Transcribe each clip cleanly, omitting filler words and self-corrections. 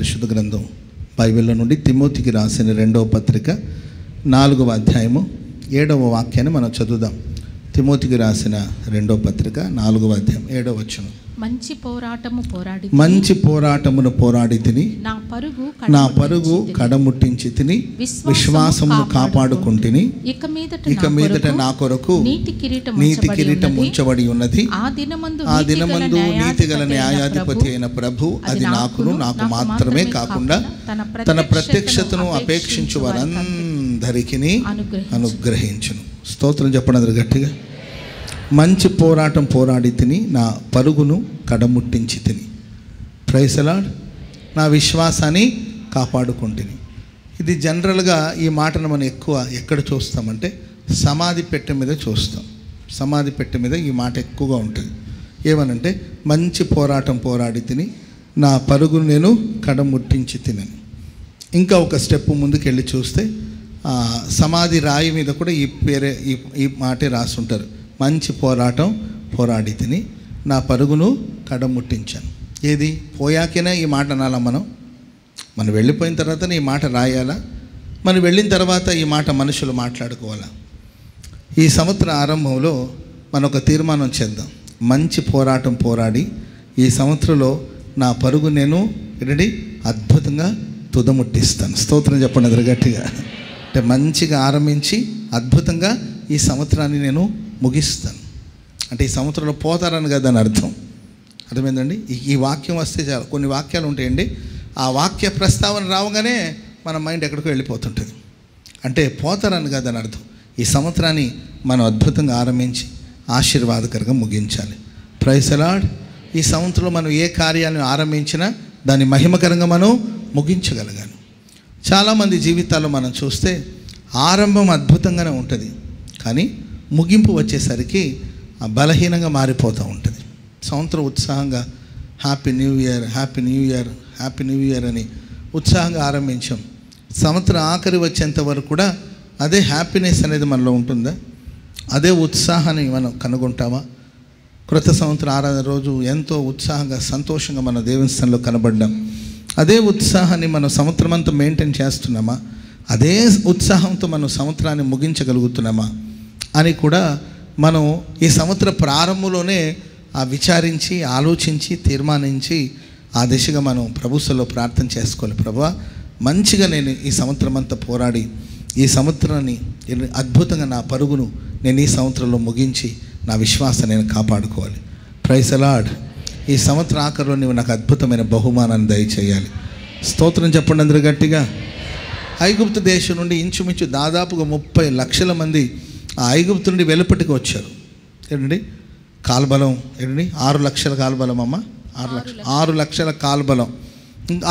పరిశుద్ధ గ్రంథం బైబిల్లో నుండి తిమోతికి రాసిన 2వ పత్రిక 4వ అధ్యాయము 7వ వాక్యాన్ని మనం చదువుదాం. తిమోతికి రాసిన 2వ పత్రిక 4వ అధ్యాయం 7వ వచనం. మంచి పోరాటమును పోరాడి తిని నా పరుగు కడముట్టించి తిని విశ్వాసమును కాపాడుకుంటుని ఇక మీదట నా కొరకు నీతి కిరీటం ఉంచబడి ఉన్నది. ఆ దినమందు నీతి గల న్యాయాధిపతి అయిన ప్రభు అది నాకు మాత్రమే కాకుండా తన ప్రత్యక్షతను అపేక్షించు వారందరికీ అనుగ్రహించును. స్తోత్రం చెప్పండి అందరు గట్టిగా. మంచి పోరాటం పోరాడి తిని నా పరుగును కడముట్టించి తిని. Praise the Lord. నా విశ్వాసాన్ని కాపాడుకుంటుని. ఇది జనరల్గా ఈ మాటను మనం ఎక్కువ ఎక్కడ చూస్తామంటే సమాధి పెట్టె మీద చూస్తాం. సమాధి పెట్టె మీద ఈ మాట ఎక్కువగా ఉంటుంది. ఏమనంటే మంచి పోరాటం పోరాడి తిని నా పరుగును నేను కడముట్టించి తినని. ఇంకా ఒక స్టెప్ ముందుకు వెళ్ళి చూస్తే సమాధి రాయి మీద కూడా ఈ మాటే రాసుంటారు. మంచి పోరాటం పోరాడి తిని నా పరుగును కడముట్టించాను. ఏది పోయాకైనా ఈ మాట అనాలా? మనం వెళ్ళిపోయిన తర్వాత ఈ మాట రాయాలా? మనం వెళ్ళిన తర్వాత ఈ మాట మనుషులు మాట్లాడుకోవాలా? ఈ సంవత్సర ఆరంభంలో మనం ఒక తీర్మానం చేద్దాం. మంచి పోరాటం పోరాడి ఈ సంవత్సరంలో నా పరుగు నేను అద్భుతంగా తుదముట్టిస్తాను. స్తోత్రం చెప్పండి ఎదురు గట్టిగా. అంటే మంచిగా ఆరంభించి అద్భుతంగా ఈ సంవత్సరాన్ని నేను ముగిస్తాను. అంటే ఈ సంవత్సరంలో పోతారని కదా అని అర్థం. అర్థమైందండి? ఈ వాక్యం వస్తే చాలు. కొన్ని వాక్యాలు ఉంటాయండి, ఆ వాక్య ప్రస్తావన రావగానే మన మైండ్ ఎక్కడికో వెళ్ళిపోతుంటుంది. అంటే పోతారని కదా అని అర్థం. ఈ సంవత్సరాన్ని మనం అద్భుతంగా ఆరంభించి ఆశీర్వాదకరంగా ముగించాలి. Praise the Lord. ఈ సంవత్సరంలో మనం ఏ కార్యాలను ఆరంభించినా దాన్ని మహిమకరంగా మనం ముగించగలగాలి. చాలామంది జీవితాల్లో మనం చూస్తే ఆరంభం అద్భుతంగానే ఉంటుంది, కానీ ముగింపు వచ్చేసరికి బలహీనంగా మారిపోతూ ఉంటుంది. సంవత్సరం ఉత్సాహంగా happy new year happy new year happy new year అని ఉత్సాహంగా ఆరంభించాం. సంవత్సరం ఆఖరి వచ్చేంత వరకు కూడా అదే హ్యాపీనెస్ అనేది మనలో ఉంటుందా? అదే ఉత్సాహాన్ని మనం కనుగొంటామా? క్రొత్త సంవత్సరం ఆరాధన రోజు ఎంతో ఉత్సాహంగా సంతోషంగా మన దేవుని స్థానంలో కనబడ్డాం. అదే ఉత్సాహాన్ని మనం సంవత్సరం అంతా మెయింటైన్ చేస్తున్నామా? అదే ఉత్సాహంతో మనం సంవత్సరాన్ని ముగించగలుగుతున్నామా అని కూడా మనం ఈ సంవత్సర ప్రారంభంలోనే విచారించి ఆలోచించి తీర్మానించి ఆ దిశగా మనం ప్రభుత్వంలో ప్రార్థన చేసుకోవాలి. ప్రభువా, మంచిగా నేను ఈ సంవత్సరం అంతా పోరాడి ఈ సంవత్సరాన్ని అద్భుతంగా నా పరుగును నేను ఈ సంవత్సరంలో ముగించి నా విశ్వాసాన్ని నేను కాపాడుకోవాలి. Praise the Lord. ఈ సంవత్సరం ఆఖరిలో నీవు నాకు అద్భుతమైన బహుమానాన్ని దయచేయాలి. స్తోత్రం చెప్పండి అందరూ గట్టిగా. ఐగుప్తు దేశం నుండి ఇంచుమించు దాదాపుగా 30 లక్షల మంది ఆ ఐగుప్తు నుండి వెలుపటికి వచ్చారు. ఏంటండి కాల్బలం? ఏంటండి 6 లక్షల కాల్బలం అమ్మ. 6 లక్షల కాల్బలం.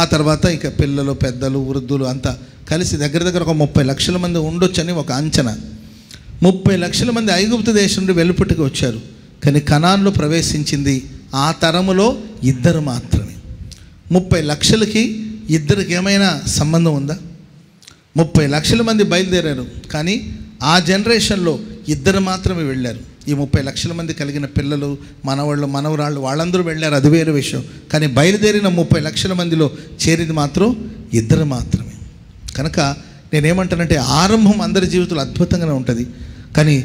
ఆ తర్వాత ఇక పిల్లలు పెద్దలు వృద్ధులు అంతా కలిసి దగ్గర ఒక 30 లక్షల మంది ఉండొచ్చని ఒక అంచనా. 30 లక్షల మంది ఐగుప్తు దేశం నుండి వెలుపటికి వచ్చారు, కానీ కనాన్లో ప్రవేశించింది ఆ తరములో 2 మాత్రమే. 30 లక్షలకి 2కి ఏమైనా సంబంధం ఉందా? 30 లక్షల మంది బయలుదేరారు, కానీ ఆ జనరేషన్లో 2 మాత్రమే వెళ్ళారు. ఈ 30 లక్షల మంది కలిగిన పిల్లలు మనవాళ్ళు మనవరాళ్ళు వాళ్ళందరూ వెళ్ళారు, అది వేరే విషయం. కానీ బయలుదేరిన 30 లక్షల మందిలో చేరింది మాత్రం 2 మాత్రమే. కనుక నేనేమంటానంటే ఆరంభం అందరి జీవితంలో అద్భుతంగానే ఉంటుంది, కానీ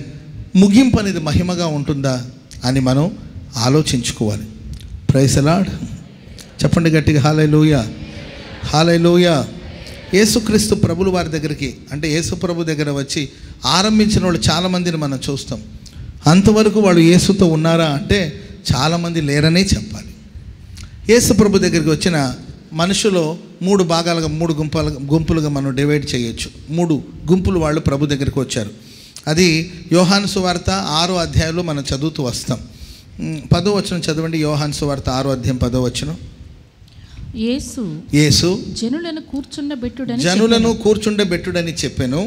ముగింపు అనేది మహిమగా ఉంటుందా అని మనం ఆలోచించుకోవాలి. Praise the Lord. చెప్పండి గట్టిగా హల్లెలూయా హల్లెలూయా. యేసుక్రీస్తు ప్రభులు వారి దగ్గరికి, అంటే యేసు ప్రభు దగ్గర వచ్చి ఆరంభించిన వాళ్ళు చాలామందిని మనం చూస్తాం. అంతవరకు వాళ్ళు యేసుతో ఉన్నారా అంటే చాలామంది లేరనే చెప్పాలి. యేసు ప్రభు దగ్గరికి వచ్చిన మనుషులు 3 భాగాలుగా 3 గుంపులుగా మనం డివైడ్ చేయొచ్చు. 3 గుంపులు వాళ్ళు ప్రభు దగ్గరికి వచ్చారు. అది యోహాను సువార్త 6వ అధ్యాయంలో మనం చదువుతూ వస్తాం. 10వ వచనం చదవండి. యోహాను సువార్త 6వ అధ్యాయం 10వ వచనం. యేసు జనులను కూర్చుండబెట్టుడని చెప్పెను.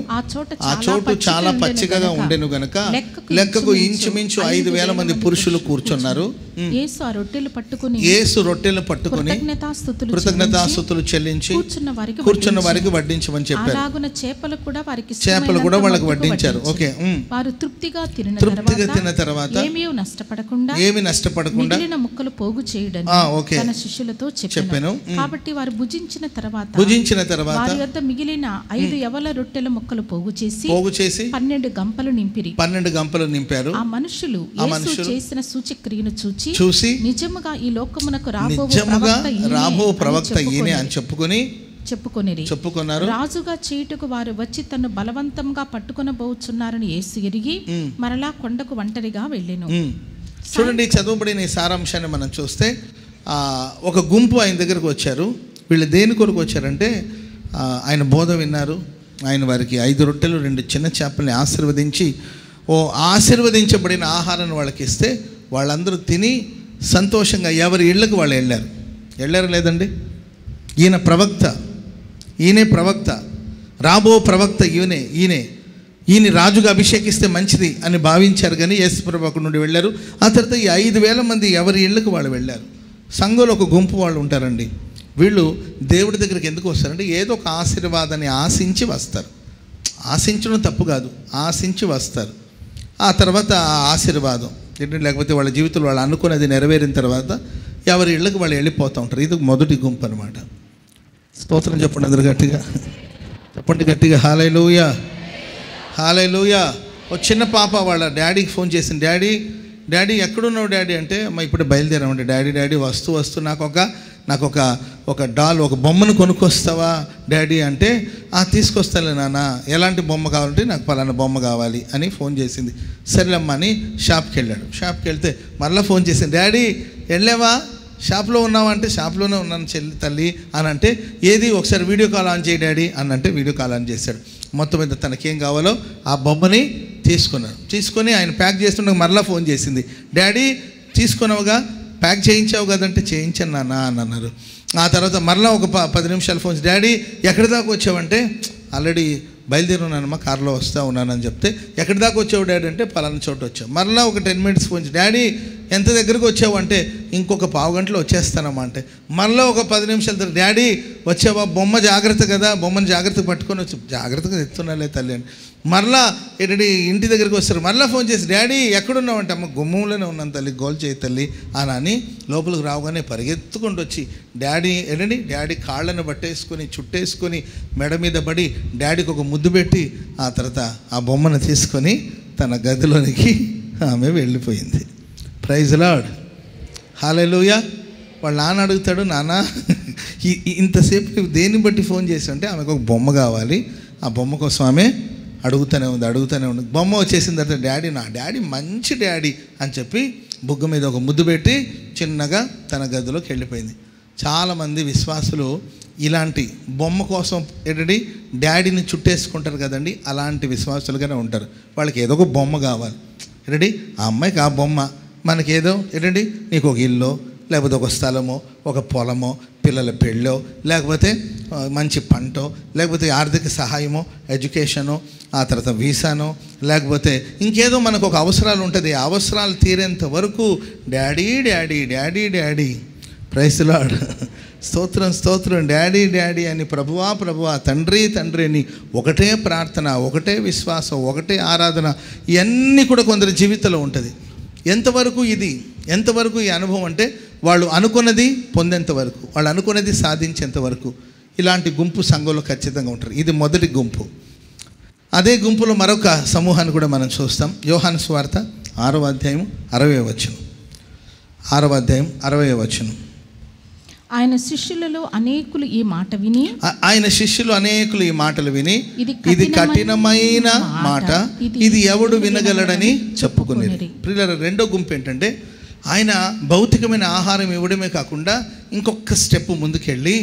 ఆ చోటు చాలా పచ్చికగా ఉండెను గనుక లెక్కకు ఇంచుమించు 5,000 మంది పురుషులు కూర్చున్నారు. యేసు ఆ రొట్టెలు పట్టుకొని కృతజ్ఞతాస్తుతులు చెల్లించి కూర్చున్న వారికి వడ్డించమని చెప్పారు. అలాగున చేపలు కూడా వాళ్ళకి వడ్డించారు. ఓకే. వారు తృప్తిగా తిన్న తర్వాత ఏమీ నష్టపడకుండా మిగిలిన ముక్కలు పోగు చేయడం తన శిష్యులతో చెప్పాను. కాబట్టి వారు భుజించిన తర్వాత వారి వద్ద మిగిలిన 5 యవల రొట్టెల ముక్కలు పోగు చేసి 12 గంపలు నింపారు. ఆ మనుషులు యేసు చేసిన సూచక్రియను చూచి నిజముగా ఈ లోకమునకు రాబో ప్రవక్త ఈయనే అని చెప్పుకొనిరి. రాజుగా చేయుటకు వారు వచ్చి తను బలవంతంగా పట్టుకొనబోచున్నారని యేసు ఎరిగి మరలా కొండకు ఒంటరిగా వెళ్ళెను. చూడండి, చదువుబడిన ఈ సారాంశాన్ని మనం చూస్తే ఒక గుంపు ఆయన దగ్గరకు వచ్చారు. వీళ్ళు దేని కొరకు వచ్చారంటే ఆయన బోధ విన్నారు. ఆయన వారికి 5 రొట్టెలు 2 చిన్న చేపల్ని ఆశీర్వదించి ఆశీర్వదించబడిన ఆహారాన్ని వాళ్ళకి ఇస్తే వాళ్ళందరూ తిని సంతోషంగా ఎవరి ఇళ్ళకు వాళ్ళు వెళ్ళారు లేదండి. ఈయనే ప్రవక్త, రాబో ప్రవక్త ఈయన రాజుగా అభిషేకిస్తే మంచిది అని భావించారు. కానీ యేసు ప్రభు అక్కడి నుండి వెళ్ళారు. ఆ తర్వాత ఈ 5,000 మంది ఎవరి ఇళ్ళకు వాళ్ళు వెళ్ళారు. సంఘంలో ఒక గుంపు వాళ్ళు ఉంటారండి. వీళ్ళు దేవుడి దగ్గరికి ఎందుకు వస్తారంటే ఏదో ఒక ఆశీర్వాదాన్ని ఆశించి వస్తారు. ఆశించడం తప్పు కాదు, ఆశించి వస్తారు. ఆ తర్వాత ఆ ఆశీర్వాదం లేకపోతే వాళ్ళ జీవితంలో వాళ్ళు అనుకున్నది నెరవేరిన తర్వాత ఎవరి ఇళ్ళకి వాళ్ళు వెళ్ళిపోతూ ఉంటారు. ఇది మొదటి గుంపు అనమాట. స్తోత్రం చెప్పండి అందరు గట్టిగా, హల్లెలూయా హల్లెలూయా. ఒక చిన్న పాప వాళ్ళ డాడీకి ఫోన్ చేసింది. డాడీ ఎక్కడున్నావు డాడీ అంటే, ఇప్పుడు బయలుదేరామండి. డాడీ వస్తూ నాకు ఒక డాల్, ఒక బొమ్మను కొనుక్కొస్తావా డాడీ అంటే, తీసుకొస్తాలే నాన్న, ఎలాంటి బొమ్మ కావాలంటే నాకు పలానా బొమ్మ కావాలి అని ఫోన్ చేసింది. సరేలమ్మా అని షాప్కి వెళ్ళాడు. షాప్కి వెళ్తే మళ్ళీ ఫోన్ చేసింది. డాడీ వెళ్ళావా, షాప్లో ఉన్నావా అంటే, షాప్లోనే ఉన్నాను తల్లి అని అంటే, ఏది ఒకసారి వీడియో కాల్ ఆన్ చేయి డాడీ అని అంటే వీడియో కాల్ ఆన్ చేశాడు. మొత్తం మీద తనకేం కావాలో ఆ బొమ్మని తీసుకొని ఆయన ప్యాక్ చేస్తుండగా మరలా ఫోన్ చేసింది. డాడీ తీసుకున్నావుగా, ప్యాక్ చేయించావు కదంటే చేయించాను నాన్న అని అన్నారు. ఆ తర్వాత మరలా ఒక 10 నిమిషాలు ఫోన్, డాడీ ఎక్కడి దాకా వచ్చావంటే, ఆల్రెడీ బయలుదేరి ఉన్నానమ్మా, కారులో వస్తూ ఉన్నానని చెప్తే, ఎక్కడి దాకా వచ్చావు డాడీ అంటే పలానా చోటు వచ్చావు. మరలా ఒక 10 మినిట్స్ ఫోన్, డాడీ ఎంత దగ్గరకు వచ్చావు అంటే, ఇంకొక 15 గంటలో వచ్చేస్తానమ్మా అంటే, మరలా ఒక 10 నిమిషాల తర్వాత, డాడీ వచ్చావా, బొమ్మ జాగ్రత్త కదా, బొమ్మను జాగ్రత్తగా పట్టుకొని వచ్చి, జాగ్రత్తగా ఎత్తున్నాలే తల్లి అని మరలా ఇంటి దగ్గరికి వస్తారు. మరలా ఫోన్ చేసి, డాడీ ఎక్కడున్నావంటే, అమ్మ గుమ్మంలోనే ఉన్నాను తల్లి, గోల్ చేయి తల్లి అని లోపలికి రావుగానే పరిగెత్తుకుంటూ వచ్చి డాడీ కాళ్ళను పట్టేసుకొని చుట్టేసుకొని మెడ మీద పడి డాడీకి ఒక ముద్దు పెట్టి, ఆ తర్వాత ఆ బొమ్మను తీసుకొని తన గదిలోనికి ఆమె వెళ్ళిపోయింది. ప్రైజ్ లార్డ్, హల్లెలూయా. వాళ్ళ నాన్న అడుగుతాడు, నాన్న ఇంతసేపు దేన్ని బట్టి ఫోన్ చేసావంటే, ఆమెకు ఒక బొమ్మ కావాలి, ఆ బొమ్మ కోసం ఆమె అడుగుతూనే ఉంది. బొమ్మ వచ్చేసిన తర్వాత, నా డాడీ మంచి డాడీ అని చెప్పి బుగ్గ మీద ఒక ముద్దు పెట్టి చిన్నగా తన గదిలోకి వెళ్ళిపోయింది. చాలామంది విశ్వాసులు ఇలాంటి బొమ్మ కోసం డాడీని చుట్టేసుకుంటారు కదండి, అలాంటి విశ్వాసులుగానే ఉంటారు. వాళ్ళకి ఏదో ఒక బొమ్మ కావాలి. ఆ అమ్మాయికి ఆ బొమ్మ, మనకేదో నీకు ఒక ఇల్లు, లేకపోతే ఒక స్థలమో, ఒక పొలమో, పిల్లల పెళ్ళో, లేకపోతే మంచి పంటో, లేకపోతే ఆర్థిక సహాయమో, ఎడ్యుకేషనో, ఆ తర్వాత వీసానో, లేకపోతే ఇంకేదో మనకు ఒక అవసరాలు ఉంటుంది. ఆ అవసరాలు తీరేంత వరకు daddy daddy daddy daddy. Praise the Lord, స్తోత్రం. డాడీ అని ప్రభువా తండ్రి అని ఒకటే ప్రార్థన, ఒకటే విశ్వాసం, ఒకటే ఆరాధన, ఇవన్నీ కూడా కొందరి జీవితంలో ఉంటుంది. ఎంతవరకు ఈ అనుభవం అంటే, వాళ్ళు అనుకున్నది పొందేంత వరకు, వాళ్ళు అనుకున్నది సాధించేంత వరకు ఇలాంటి గుంపు సంఘంలో ఖచ్చితంగా ఉంటారు. ఇది మొదటి గుంపు. అదే గుంపులో మరొక సమూహాన్ని కూడా మనం చూస్తాం. యోహాను సువార్త 6వ అధ్యాయం 60వ వచనం. 6వ అధ్యాయం 60వ వచనం. ఆయన శిష్యులు అనేకులు ఈ మాటలు విని ఇది కఠినమైన మాట, ఇది ఎవడు వినగలడని చెప్పుకునేది. ప్రియులారా, రెండో గుంపు ఏంటంటే, ఆయన భౌతికమైన ఆహారం ఇవ్వడమే కాకుండా ఇంకొక స్టెప్ ముందుకెళ్ళి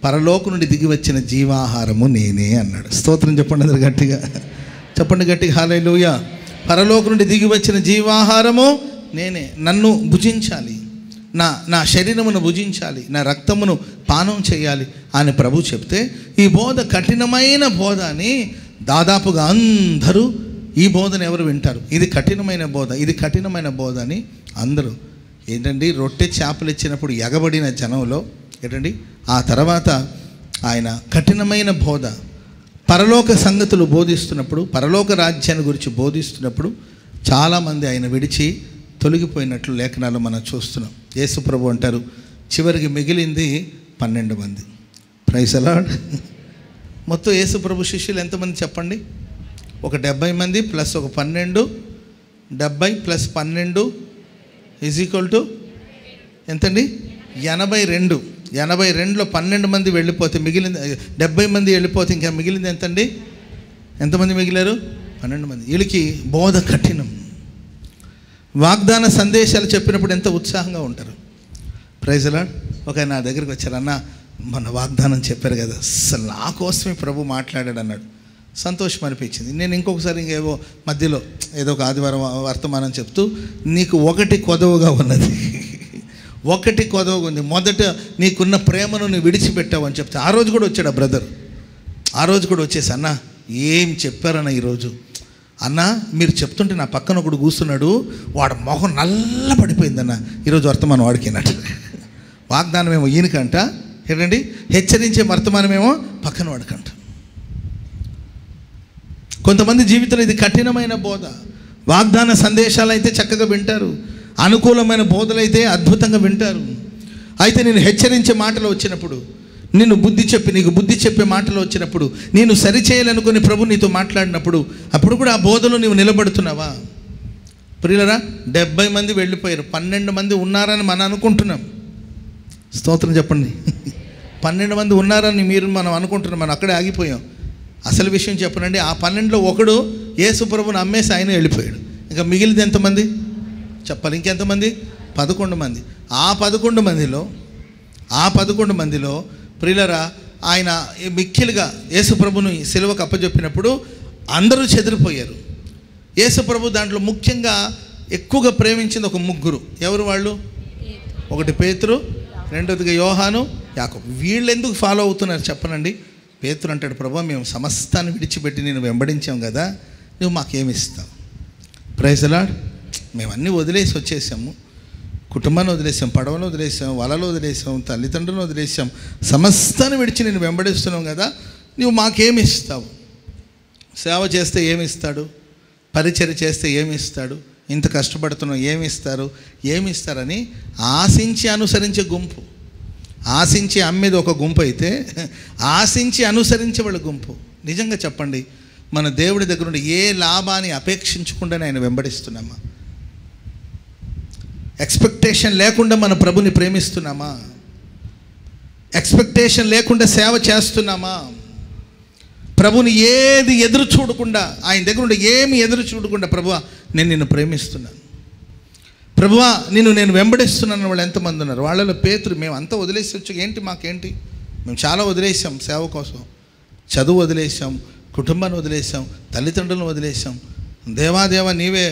పరలోకం నుండి దిగి వచ్చిన జీవాహారము నేనే అన్నాడు. స్తోత్రం చెప్పండి అందరు గట్టిగా, హల్లెలూయా. పరలోకం నుండి దిగి వచ్చిన జీవాహారము నేనే, నన్ను భుజించాలి, నా శరీరమును భుజించాలి, నా రక్తమును పానం చేయాలి అని ప్రభు చెప్తే, ఈ బోధ కఠినమైన బోధ అని దాదాపుగా అందరూ, ఈ బోధను ఎవరు వింటారు, ఇది కఠినమైన బోధ అని అందరూ ఏంటండి, రొట్టె చేపలు ఇచ్చినప్పుడు ఎగబడిన జనంలో ఏంటండి, ఆ తర్వాత ఆయన కఠినమైన బోధ, పరలోక సంగతులు బోధిస్తున్నప్పుడు, పరలోక రాజ్యాన్ని గురించి బోధిస్తున్నప్పుడు చాలామంది ఆయన విడిచి తొలగిపోయినట్లు లేఖనాలు మనం చూస్తున్నాం. యేసు ప్రభు అంటారు, చివరికి మిగిలింది 12 మంది. Praise the Lord. మొత్తం యేసు ప్రభు శిష్యులు ఎంతమంది చెప్పండి? ఒక 70 మంది ప్లస్ ఒక 12, 70 ప్లస్ 12 = ఎంతండి? 82. 82లో 12 మంది వెళ్ళిపోతే మిగిలింది 70 మంది వెళ్ళిపోతే ఇంకా మిగిలింది ఎంతండి? ఎంతమంది మిగిలారు? 12 మంది. వీళ్ళకి బోధ కఠినం. వాగ్దాన సందేశాలు చెప్పినప్పుడు ఎంత ఉత్సాహంగా ఉంటారు. Praise the Lord. ఒక నా దగ్గరికి వచ్చారు, అన్న మన వాగ్దానం చెప్పారు కదా, అసలు నా కోసమే ప్రభు మాట్లాడాడు అన్నాడు. సంతోషం అనిపించింది. నేను ఇంకొకసారి ఇంకేవో మధ్యలో ఏదో ఒక ఆదివారం వర్తమానం చెప్తూ, నీకు ఒకటి కొదవగా ఉన్నది, ఒకటి కొదవగా ఉంది, మొదట నీకున్న ప్రేమను నువ్వు విడిచిపెట్టావు అని చెప్తే, ఆ రోజు కూడా వచ్చాడు ఆ బ్రదర్. ఆ రోజు కూడా వచ్చేసి, అన్న ఏం చెప్పారన్న ఈరోజు, అన్న మీరు చెప్తుంటే నా పక్కన ఒకడు కూర్చున్నాడు, వాడు మొహం నల్ల పడిపోయిందన్న, ఈరోజు వర్తమానం వాడికినట్టు. వాగ్దానమేమో ఈయనకంట, ఏంటండి, హెచ్చరించే వర్తమానమేమో పక్కన వాడికంట. కొంతమంది జీవితంలో ఇది కఠినమైన బోధ. వాగ్దాన సందేశాలు అయితే చక్కగా వింటారు, అనుకూలమైన బోధలైతే అద్భుతంగా వింటారు. అయితే నేను హెచ్చరించే మాటలు వచ్చినప్పుడు, నీకు బుద్ధి చెప్పే మాటలు వచ్చినప్పుడు, నేను సరిచేయాలనుకుని ప్రభు నీతో మాట్లాడినప్పుడు, అప్పుడు కూడా ఆ బోధలో నీవు నిలబడుతున్నావా? ప్రియులరా, 70 మంది వెళ్ళిపోయారు, 12 మంది ఉన్నారని మనం అనుకుంటున్నాం. స్తోత్రం చెప్పండి. 12 మంది ఉన్నారని మనం అనుకుంటున్నాం, మనం అక్కడే ఆగిపోయాం. అసలు విషయం చెప్పనండి, ఆ 12లో ఒకడు యేసు ప్రభువుని అమ్మేసి ఆయన వెళ్ళిపోయాడు. ఇంకా మిగిలింది ఎంతమంది చెప్పాలి? ఇంకెంతమంది? 11 మంది. ఆ 11 మందిలో ప్రియులరా, ఆయన మిక్కిలుగా యేసు ప్రభుని సిలువకు అప్పచెప్పినప్పుడు అందరూ చెదిరిపోయారు. యేసు ప్రభు దాంట్లో ముఖ్యంగా ఎక్కువగా ప్రేమించింది ఒక 3. ఎవరు వాళ్ళు? ఒకటి పేతురు, రెండోదిగా యోహాను, యాకోబు. వీళ్ళు ఎందుకు ఫాలో అవుతున్నారు చెప్పనండి? పేతురు అంటాడు, ప్రభు మేము సమస్తాన్ని విడిచిపెట్టి నేను వెంబడించాం కదా, నువ్వు మాకేమి ఇస్తావు? Praise the Lord. మేము అన్నీ వదిలేసి వచ్చేసాము, కుటుంబాన్ని వదిలేసాం, పడవను వదిలేసాం, వలలో వదిలేసాం, తల్లిదండ్రులను వదిలేసాం, సమస్తాన్ని విడిచి నేను వెంబడిస్తున్నాం కదా, నువ్వు మాకేమి ఇస్తావు? సేవ చేస్తే ఏమి ఇస్తాడు? పరిచర్య చేస్తే ఏమి ఇస్తాడు? ఇంత కష్టపడుతున్నాం, ఏమి ఇస్తారని ఆశించి అనుసరించే గుంపు. ఆశించి అమ్మేది ఒక గుంపు అయితే, ఆశించి అనుసరించే వాళ్ళ గుంపు. నిజంగా చెప్పండి, మన దేవుడి దగ్గర నుండి ఏ లాభాన్ని అపేక్షించకుండానే ఆయన వెంబడిస్తున్నామా? ఎక్స్పెక్టేషన్ లేకుండా మన ప్రభుని ప్రేమిస్తున్నామా? ఎక్స్పెక్టేషన్ లేకుండా సేవ చేస్తున్నామా? ప్రభుని ఏది ఎదురు చూడకుండా, ఆయన దగ్గర నుండి ఏమి ఎదురు చూడకుండా, ప్రభువా నేను నిన్ను ప్రేమిస్తున్నాను, ప్రభువా నేను వెంబడిస్తున్నాను వాళ్ళు ఎంతమంది ఉన్నారు? వాళ్ళలో పేతురు, మేము అంతా వదిలేసి వచ్చి మాకేంటి, మేము చాలా వదిలేసాం సేవ కోసం, చదువు వదిలేసాం, కుటుంబాన్ని వదిలేసాం, తల్లిదండ్రులను వదిలేసాం, దేవాదేవా నీవే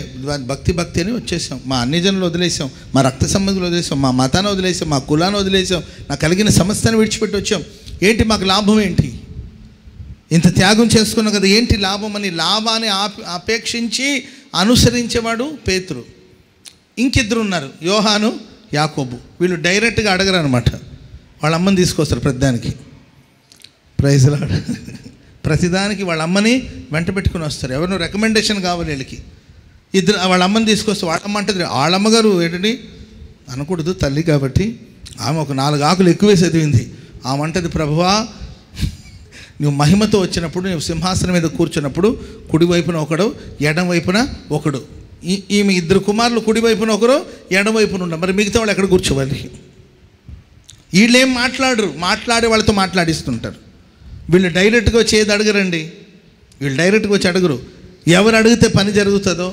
భక్తి అని వచ్చేసాం, మా అన్ని జనులు వదిలేసాం, మా రక్త సంబంధులు వదిలేసాం, మా మతాన్ని వదిలేసాం, మా కులాన్ని వదిలేసాం, నాకు కలిగిన సమస్తాన్ని విడిచిపెట్టి వచ్చాం, మాకు లాభం ఏంటి? ఇంత త్యాగం చేసుకున్నాం కదా, ఏంటి లాభం అని లాభాన్ని అపేక్షించి అనుసరించేవాడు పేతురు. ఇంకిద్దరు ఉన్నారు, యోహాను, యాకోబు. వీళ్ళు డైరెక్ట్గా అడగరు అనమాట, వాళ్ళ అమ్మని తీసుకొస్తారు ప్రతిదానికి. Praise the Lord. ప్రతిదానికి వాళ్ళ అమ్మని వెంట పెట్టుకుని వస్తారు. ఎవరినో రికమెండేషన్ కావాలి వీళ్ళకి. ఇద్దరు వాళ్ళ అమ్మని తీసుకొస్తే వాళ్ళ అమ్మ అంటది, వాళ్ళ అమ్మగారు ఏంటండి అనకూడదు, తల్లి కాబట్టి ఆమె ఒక 4 ఆకులు ఎక్కువే చదివింది. ఆమె అంటది, ప్రభువా నువ్వు మహిమతో వచ్చినప్పుడు, నువ్వు సింహాసనం మీద కూర్చున్నప్పుడు కుడివైపున ఒకడు, ఎడం వైపున ఒకడు, ఈమె 2 కుమారులు కుడివైపున ఒకరు, ఎడమవైపున ఉన్నారు. మరి మిగతా వాళ్ళు ఎక్కడ కూర్చోవాలి? వీళ్ళేం మాట్లాడే వాళ్ళతో మాట్లాడిస్తుంటారు. వీళ్ళు డైరెక్ట్గా వచ్చి ఏది అడగరండి, వీళ్ళు డైరెక్ట్గా వచ్చి అడగరు. ఎవరు అడిగితే పని జరుగుతుందో,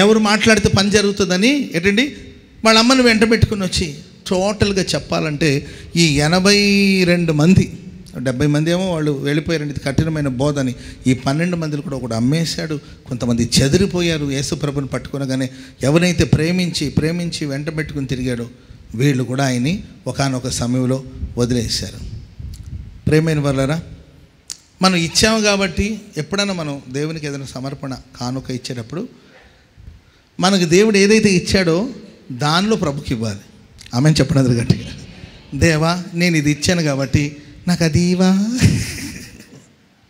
ఎవరు మాట్లాడితే పని జరుగుతుందని ఏంటండి వాళ్ళ అమ్మని వెంట పెట్టుకుని వచ్చి, టోటల్గా చెప్పాలంటే ఈ 82 మంది, 70 మంది ఏమో వాళ్ళు వెళ్ళిపోయారండి, ఇది కఠినమైన బోధని. ఈ 12 మందిని కూడా ఒకడు అమ్మేశాడు. కొంతమంది చెదిరిపోయారు యేసు ప్రభుని పట్టుకునగానే. ఎవరైతే ప్రేమించి వెంట పెట్టుకుని తిరిగాడో వీళ్ళు కూడా ఆయన్ని ఒకానొక సమయంలో వదిలేశారు. ప్రేమైన వాళ్ళారా, మనం ఇచ్చాము కాబట్టి ఎప్పుడైనా మనం దేవునికి ఏదైనా సమర్పణ కానుక ఇచ్చేటప్పుడు మనకు దేవుడు ఏదైతే ఇచ్చాడో దానిలో ప్రభుకి ఇవ్వాలి. ఆమె చెప్పినది గట్టిగా, దేవా నేను ఇది ఇచ్చాను కాబట్టి నాకు అది ఇవా.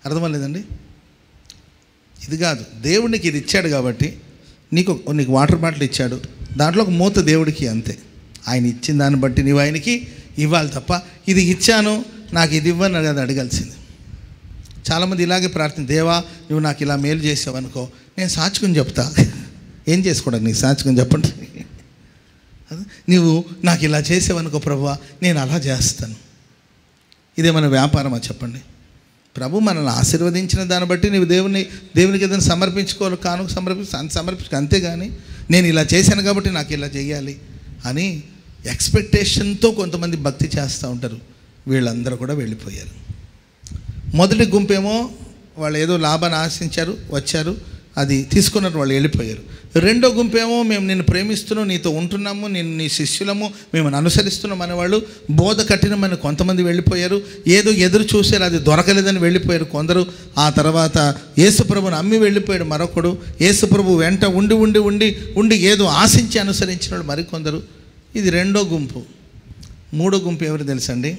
అర్థమలేదండి? ఇది కాదు, దేవుడికి ఇది ఇచ్చాడు కాబట్టి నీకు వాటర్ బాటిల్ ఇచ్చాడు, దాంట్లో ఒక మూత దేవుడికి, అంతే. ఆయన ఇచ్చిన దాన్ని బట్టి నీవు ఆయనకి ఇవ్వాలి తప్ప ఇది ఇచ్చాను నాకు ఇది ఇవ్వని కదా అడగాల్సింది. చాలామంది ఇలాగే ప్రార్థన, దేవా నువ్వు నాకు ఇలా మేలు చేసావు అనుకో, నేను సాచుకుని చెప్తా. ఏం చేసుకోవడానికి నీకు సాచుకుని చెప్పండి. నువ్వు నాకు ఇలా చేసావనుకో ప్రభువా, నేను అలా చేస్తాను. ఇదేమైనా వ్యాపారమా చెప్పండి? ప్రభు మనల్ని ఆశీర్వదించిన దాన్ని బట్టి నీవు దేవునికి ఏదైనా సమర్పించుకోవాలి, కానుక సమర్పించుకో, అంతేగాని నేను ఇలా చేశాను కాబట్టి నాకు ఇలా చేయాలి అని ఎక్స్పెక్టేషన్తో కొంతమంది భక్తి చేస్తూ ఉంటారు. వీళ్ళందరూ కూడా వెళ్ళిపోయారు. మొదటి గుంపేమో వాళ్ళు ఏదో లాభాన్ని ఆశించారు, వచ్చారు, అది తీసుకున్నారు, వాళ్ళు వెళ్ళిపోయారు. రెండో గుంపేమో మేము నిన్ను ప్రేమిస్తున్నాం, నీతో ఉంటున్నాము, నేను నీ శిష్యులము, మేము అనుసరిస్తున్నాం అనేవాళ్ళు బోధ కఠినమని కొంతమంది వెళ్ళిపోయారు. ఏదో ఎదురు చూసారు, అది దొరకలేదని వెళ్ళిపోయారు కొందరు. ఆ తర్వాత యేసుప్రభుని అమ్మి వెళ్ళిపోయాడు మరొకడు. యేసుప్రభు వెంట ఉండి ఉండి ఉండి ఉండి ఏదో ఆశించి అనుసరించిన వాళ్ళు మరికొందరు. ఇది రెండో గుంపు. మూడో గుంపు ఎవరు తెలుసండి?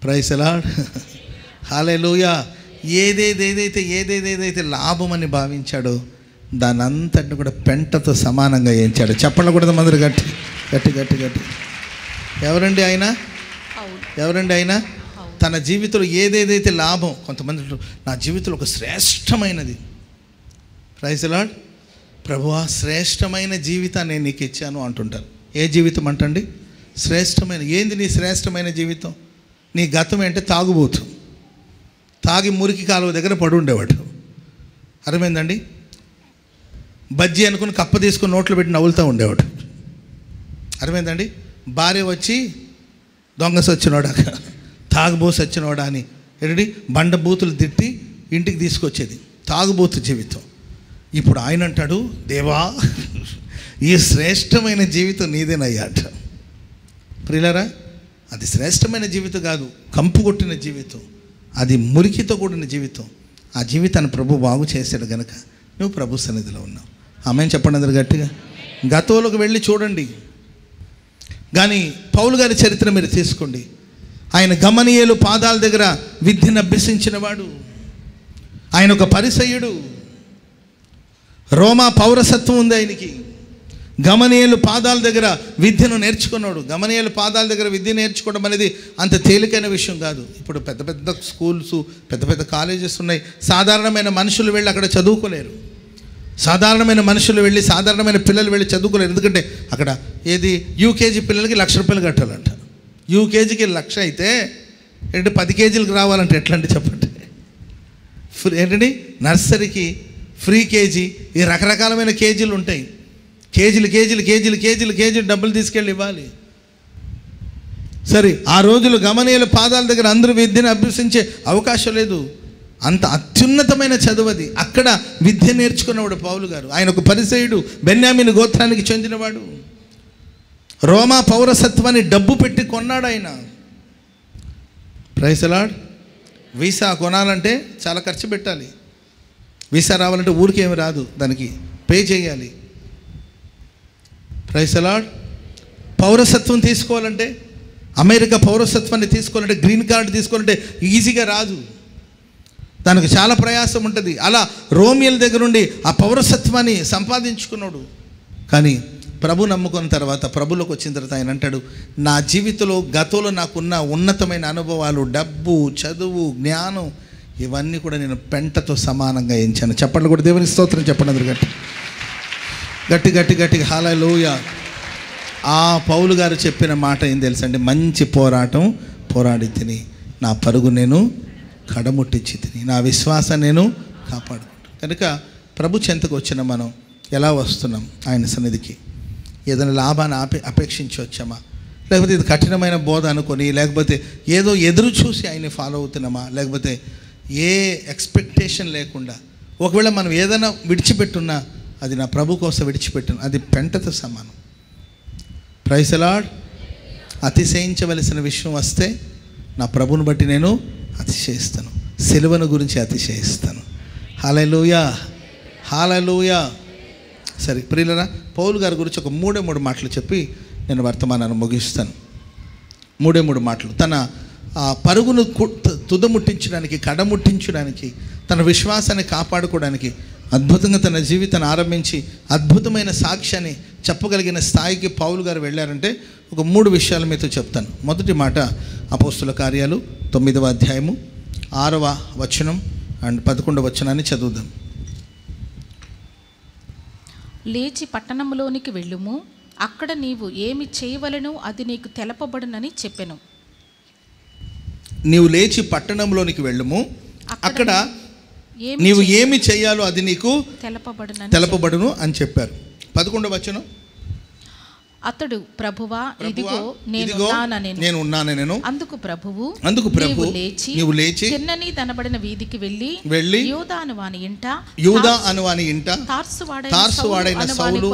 ప్రైజ్ ది లార్డ్, హల్లెలూయా. ఏదైతే లాభమని భావించాడో దాని అంతటిని కూడా పెంటతో సమానంగా ఎంచాడు. చెప్పండి కూడా మందరు గట్టి గట్టి గట్టి గట్టి. ఎవరండి ఆయన? ఎవరండి ఆయన? తన జీవితంలో ఏదేదైతే లాభం, కొంతమంది నా జీవితంలో ఒక శ్రేష్టమైనది, ప్రైజ్ ది లార్డ్, ప్రభువా శ్రేష్టమైన జీవితాన్ని నేను నీకు ఇచ్చాను అంటుంటారు. ఏ జీవితం అంటండి? శ్రేష్టమైన. ఏంది నీ శ్రేష్టమైన జీవితం? నీ గతం అంటే తాగుబోతు, తాగి మురికి కాలువ దగ్గర పడి ఉండేవాడు. అర్థమైందండి? బజ్జీ అనుకుని కప్ప తీసుకుని నోట్లో పెట్టి నవ్వులుతూ ఉండేవాడు. అర్థమైందండి? భార్య వచ్చి దొంగ సచ్చినోడా, తాగుబోసు వచ్చినోడా అని ఏంటి బండ బూతులు తిట్టి ఇంటికి తీసుకొచ్చేది. తాగుబోతు జీవితం. ఇప్పుడు ఆయన అంటాడు, దేవా ఈ శ్రేష్టమైన జీవితం నీదేనయ్యాట. ప్రియులారా, అది శ్రేష్టమైన జీవితం కాదు, కంపు కొట్టిన జీవితం, అది మురికితో కూడిన జీవితం. ఆ జీవితాన్ని ప్రభు బాగు చేశాడు కనుక నువ్వు ప్రభు సన్నిధిలో ఉన్నావు. ఆమెను చెప్పండి అందరు గట్టిగా. గతంలోకి వెళ్ళి చూడండి. కానీ పౌలు గారి చరిత్ర మీరు తీసుకోండి. ఆయన గమనీయులు పాదాల దగ్గర విద్యను అభ్యసించిన వాడు. ఆయన ఒక పరిసయ్యుడు. రోమా పౌరసత్వం ఉంది ఆయనకి. గమనీయులు పాదాల దగ్గర విద్యను నేర్చుకున్నాడు. గమనీయులు పాదాల దగ్గర విద్య నేర్చుకోవడం అనేది అంత తేలికైన విషయం కాదు. ఇప్పుడు పెద్ద పెద్ద స్కూల్స్, పెద్ద పెద్ద కాలేజెస్ ఉన్నాయి. సాధారణమైన మనుషులు వెళ్ళి అక్కడ చదువుకోలేరు. సాధారణమైన మనుషులు వెళ్ళి, సాధారణమైన పిల్లలు వెళ్ళి చదువుకోలేరు. ఎందుకంటే అక్కడ ఏది యూకేజీ పిల్లలకి 1,00,000 రూపాయలు కట్టాలంట. యూకేజీకి 1,00,000 అయితే ఏంటంటే 10 కేజీలకు రావాలంటే ఎట్లా అంటే చెప్పండి. ఏంటండి నర్సరీకి ఫ్రీ కేజీ, ఈ రకరకాలమైన కేజీలు ఉంటాయి. కేజీలు డబ్బులు తీసుకెళ్ళి ఇవ్వాలి. సరే, ఆ రోజులు గమనీయుల పాదాల దగ్గర అందరూ విద్యను అభ్యసించే అవకాశం లేదు. అంత అత్యున్నతమైన చదువు. అక్కడ విద్య నేర్చుకున్నవాడు పౌలు గారు. ఆయన ఒక పరిసయ్యుడు, బెన్యామీను గోత్రానికి చెందినవాడు. రోమా పౌరసత్వాన్ని డబ్బు పెట్టి కొన్నాడు ఆయన. Praise the lord. వీసా కొనాలంటే చాలా ఖర్చు పెట్టాలి. వీసా రావాలంటే ఊరికేమి రాదు, దానికి పే చేయాలి. Praise the Lord. పౌరసత్వం తీసుకోవాలంటే, అమెరికా పౌరసత్వాన్ని తీసుకోవాలంటే, గ్రీన్ కార్డు తీసుకోవాలంటే ఈజీగా రాదు, దానికి చాలా ప్రయాసం ఉంటుంది. అలా రోమియోల దగ్గర నుండి ఆ పౌరసత్వాన్ని సంపాదించుకున్నాడు. కానీ ప్రభు నమ్ముకున్న తర్వాత, ప్రభులోకి వచ్చిన తర్వాత ఆయన అంటాడు, నా జీవితంలో గతంలో నాకున్న ఉన్నతమైన అనుభవాలు, డబ్బు, చదువు, జ్ఞానం, ఇవన్నీ కూడా నేను పెంటతో సమానంగా ఎంచాను. చెప్పండి కూడా దేవునికి స్తోత్రం చెప్పండి అందరు గట్టి గట్టి గట్టి గట్టిగా హల్లెలూయా. ఆ పౌలు గారు చెప్పిన మాట ఏం తెలుసండి? మంచి పోరాటం పోరాడి తిని, నా పరుగు నేను కడముట్టించి తిని, నా విశ్వాసాన్ని నేను కాపాడుకుంటాను. కనుక ప్రభు చెంతకు వచ్చిన మనం ఎలా వస్తున్నాం ఆయన సన్నిధికి? ఏదైనా లాభాన్ని అపేక్షించి వచ్చామా? లేకపోతే ఇది కఠినమైన బోధ అనుకొని, లేకపోతే ఏదో ఎదురు చూసి ఆయన్ని ఫాలో అవుతున్నామా? లేకపోతే ఏ ఎక్స్పెక్టేషన్ లేకుండా, ఒకవేళ మనం ఏదైనా విడిచిపెట్టున్నా అది నా ప్రభు కోసం విడిచిపెట్టును, అది పెంటతో సమానం. Praise the lord. అతిశయించవలసిన విషయం వస్తే నా ప్రభుని బట్టి నేను అతిశయిస్తాను, సిలువను గురించి అతిశయిస్తాను. హల్లెలూయా, హల్లెలూయా. సరే ప్రియులరా, పౌలు గారి గురించి ఒక 3 మాటలు చెప్పి నేను వర్తమానాన్ని ముగిస్తాను. 3 మాటలు. తన పరుగును తుదముట్టించడానికి, కడముట్టించడానికి, తన విశ్వాసాన్ని కాపాడుకోవడానికి అద్భుతంగా తన జీవితాన్ని ఆరంభించి అద్భుతమైన సాక్ష్యాన్ని చెప్పగలిగిన స్థాయికి పౌలు గారు వెళ్ళారంటే ఒక 3 విషయాలు మీతో చెప్తాను. మొదటి మాట అపోస్తుల కార్యాలు 9వ అధ్యాయము 6వ వచనం అండ్ 11వ వచనాన్ని చదువుదాం. లేచి పట్టణంలోనికి వెళ్ళుము, అక్కడ నీవు ఏమి చేయవలెనో అది నీకు తెలపబడునని చెప్పెను. నీవు లేచి పట్టణంలోనికి వెళ్ళుము, అక్కడ నీవు ఏమి చేయాలో అది నీకు తెలపబడును అని చెప్పారు. 11వ వచనం, అతడు ప్రభువా ఇదిగో నేను ఉన్నానెను. అందుకు ప్రభువు నీవు లేచి తిన్నని తనబడిన వీధికి వెళ్ళి యూదా అనువాని ఇంట తార్సువాడైన సౌలు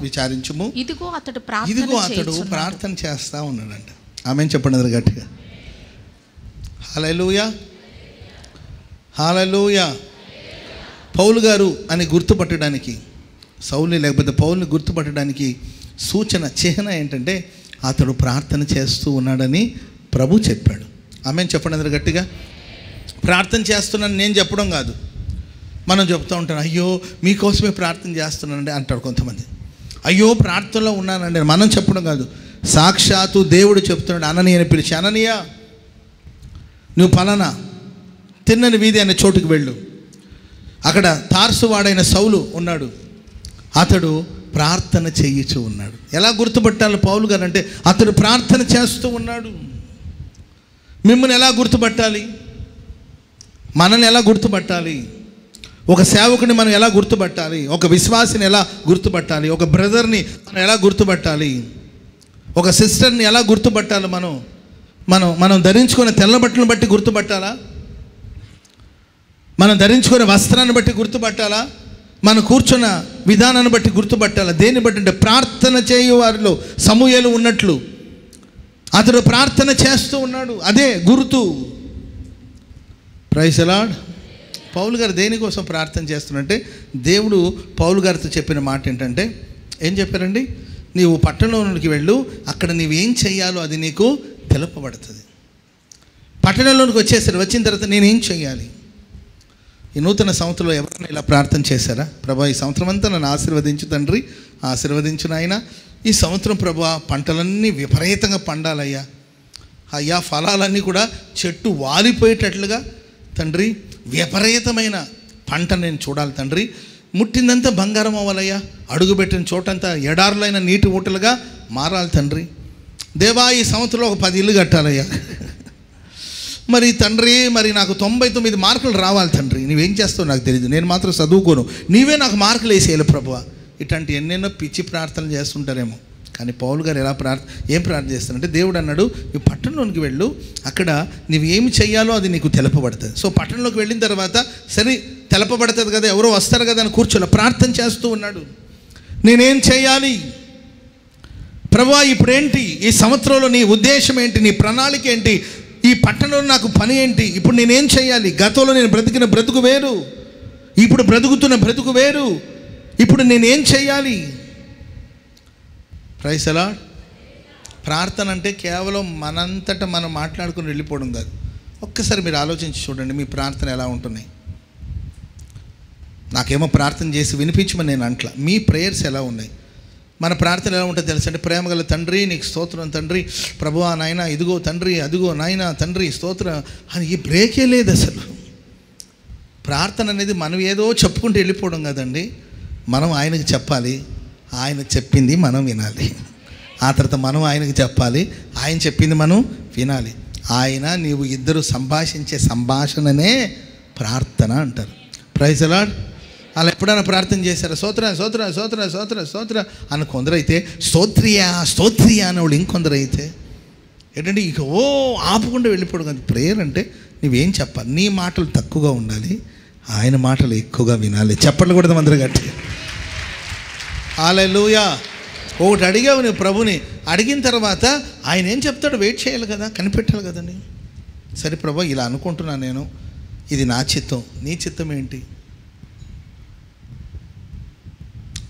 విచారించుము. ఇదిగో అతడు ప్రార్థన చేస్తా ఉన్నాడంట. ఆమేన్ చెప్పండి గట్టిగా. హల్లెలూయా, హల్లెలూయా. పౌలు గారు అని గుర్తుపట్టడానికి, సౌలుని లేకపోతే పౌలుని గుర్తుపట్టడానికి సూచన, చిహ్న ఏంటంటే అతడు ప్రార్థన చేస్తూ ఉన్నాడని ప్రభు చెప్పాడు. ఆమేన్ చెప్పండి అందరూ గట్టిగా. ప్రార్థన చేస్తున్నాను నేను చెప్పడం కాదు, మనం చెప్తూ ఉంటాం, అయ్యో మీకోసమే ప్రార్థన చేస్తున్నానండి అంటాడు కొంతమంది. అయ్యో ప్రార్థనలో ఉన్నానండి మనం చెప్పడం కాదు, సాక్షాత్తు దేవుడు చెప్తున్నాడు. అననీయని పిలిచి, అననీయ నువ్వు పలానా తిన్నని వీధి అనే చోటుకు వెళ్ళు, అక్కడ తార్సువాడైన సౌలు ఉన్నాడు, అతడు ప్రార్థన చేయించు ఉన్నాడు. ఎలా గుర్తుపట్టాలి పౌలు గారు అంటే అతడు ప్రార్థన చేస్తూ ఉన్నాడు. మిమ్మల్ని ఎలా గుర్తుపట్టాలి? మనల్ని ఎలా గుర్తుపట్టాలి? ఒక సేవకుని మనం ఎలా గుర్తుపట్టాలి? ఒక విశ్వాసిని ఎలా గుర్తుపట్టాలి? ఒక బ్రదర్ని మనం ఎలా గుర్తుపట్టాలి? ఒక సిస్టర్ని ఎలా గుర్తుపట్టాలి? మనం ధరించుకునే తెల్ల బట్టలను బట్టి గుర్తుపట్టాలా? మనం ధరించుకునే వస్త్రాన్ని బట్టి గుర్తుపట్టాలా? మనం కూర్చున్న విధానాన్ని బట్టి గుర్తుపట్టాలి. దేన్ని బట్టి అంటే ప్రార్థన చేయు వారిలో సమూయేలు ఉన్నట్లు అతడు ప్రార్థన చేస్తూ ఉన్నాడు. అదే గుర్తు. Praise the lord. పౌలు గారు దేనికోసం ప్రార్థన చేస్తున్నంటే, దేవుడు పౌలు గారితో చెప్పిన మాట ఏంటంటే, ఏం చెప్పారండి? నీవు పట్టణంలోనికి వెళ్ళు, అక్కడ నీవేం చెయ్యాలో అది నీకు తెలుపబడుతుంది. పట్టణంలోనికి వచ్చిన తర్వాత నేనేం చెయ్యాలి? ఈ నూతన సంవత్సరంలో ఎవరైనా ఇలా ప్రార్థన చేశారా? ప్రభా ఈ సంవత్సరం అంతా నన్ను ఆశీర్వదించు తండ్రి, ఆశీర్వదించు నాయన. ఈ సంవత్సరం ప్రభా పంటలన్నీ విపరీతంగా పండాలయ్యా, అయ్యా ఫలాలన్నీ కూడా చెట్టు వాలిపోయేటట్లుగా తండ్రి విపరీతమైన పంట నేను చూడాలి తండ్రి. ముట్టిందంతా బంగారం అవ్వాలయ్యా, అడుగుపెట్టిన చోటంతా ఎడారులైన నీటి ఊటలుగా మారాలి తండ్రి. దేవా ఈ సంవత్సరంలో ఒక 10 ఇల్లు కట్టాలయ్యా. మరి తండ్రి మరి నాకు 99 మార్కులు రావాలి తండ్రి. నువ్వేం చేస్తావు నాకు తెలియదు, నేను మాత్రం చదువుకోను, నీవే నాకు మార్కులు వేసేయాలి ప్రభువా. ఇట్లాంటి ఎన్నెన్నో పిచ్చి ప్రార్థనలు చేస్తుంటారేమో. కానీ పౌలు గారు ఏం ప్రార్థన చేస్తారంటే, దేవుడు అన్నాడు ఈ పట్టణంలోనికి వెళ్ళు, అక్కడ నువ్వు ఏమి చెయ్యాలో అది నీకు తెలపబడుతుంది. సో పట్టణంలోకి వెళ్ళిన తర్వాత సరే తెలపబడుతుంది కదా, ఎవరో వస్తారు కదా అని కూర్చోలే, ప్రార్థన చేస్తూ ఉన్నాడు. నేనేం చేయాలి ప్రభువా, ఇప్పుడేంటి, ఈ సంవత్సరంలో నీ ఉద్దేశం ఏంటి, నీ ప్రణాళిక ఏంటి, ఈ పట్టణంలో నాకు పని ఏంటి, ఇప్పుడు నేనేం చేయాలి? గతంలో నేను బ్రతికిన బ్రతుకు వేరు, ఇప్పుడు బ్రతుకుతున్న బ్రతుకు వేరు, ఇప్పుడు నేనేం చేయాలి? Praise the Lord. ప్రార్థన అంటే కేవలం మనంతట మనం మాట్లాడుకుని వెళ్ళిపోవడం కాదు. ఒక్కసారి మీరు ఆలోచించి చూడండి, మీ ప్రార్థన ఎలా ఉంటున్నాయి. నాకేమో ప్రార్థన చేసి వినిపించమని నేను అంట్లా, మీ ప్రేయర్స్ ఎలా ఉన్నాయి? మన ప్రార్థన ఎలా ఉంటుందో తెలుసు అంటే, ప్రేమగల తండ్రి నీకు స్తోత్రం తండ్రి, ప్రభువా నాయన ఇదిగో తండ్రి, అదిగో నాయన తండ్రి స్తోత్రం అని ఈ బ్రేకే లేదు అసలు. ప్రార్థన అనేది మనం ఏదో చెప్పుకుంటూ వెళ్ళిపోవడం కదండి. మనం ఆయనకు చెప్పాలి, ఆయన చెప్పింది మనం వినాలి. ఆ తర్వాత మనం ఆయనకు చెప్పాలి, ఆయన చెప్పింది మనం వినాలి. ఆయన నీవు ఇద్దరు సంభాషించే సంభాషణనే ప్రార్థన అంటారు. Praise the Lord. అలా ఎప్పుడైనా ప్రార్థన చేశారు? స్తోత్ర స్తోత్ర స్తోత్ర స్తోత్ర స్తోత్ర అని కొందరైతే, స్తోత్రియా స్తోత్రియా అని వాళ్ళు ఇంకొందరైతే ఏంటంటే ఇక ఆపకుండా వెళ్ళిపోవడం కాదు. ప్రేయర్ అంటే నువ్వేం చెప్పాలి, నీ మాటలు తక్కువగా ఉండాలి, ఆయన మాటలు ఎక్కువగా వినాలి. చెప్పట్లు కూడా అందరూ గట్టిగా హల్లెలూయా. ఒకటి అడిగావు నువ్వు ప్రభుని, అడిగిన తర్వాత ఆయన ఏం చెప్తాడో వెయిట్ చేయాలి కదా, కనిపెట్టాలి కదండి. సరే ప్రభు ఇలా అనుకుంటున్నాను నేను, ఇది నా చిత్తం, నీ చిత్తం ఏంటి?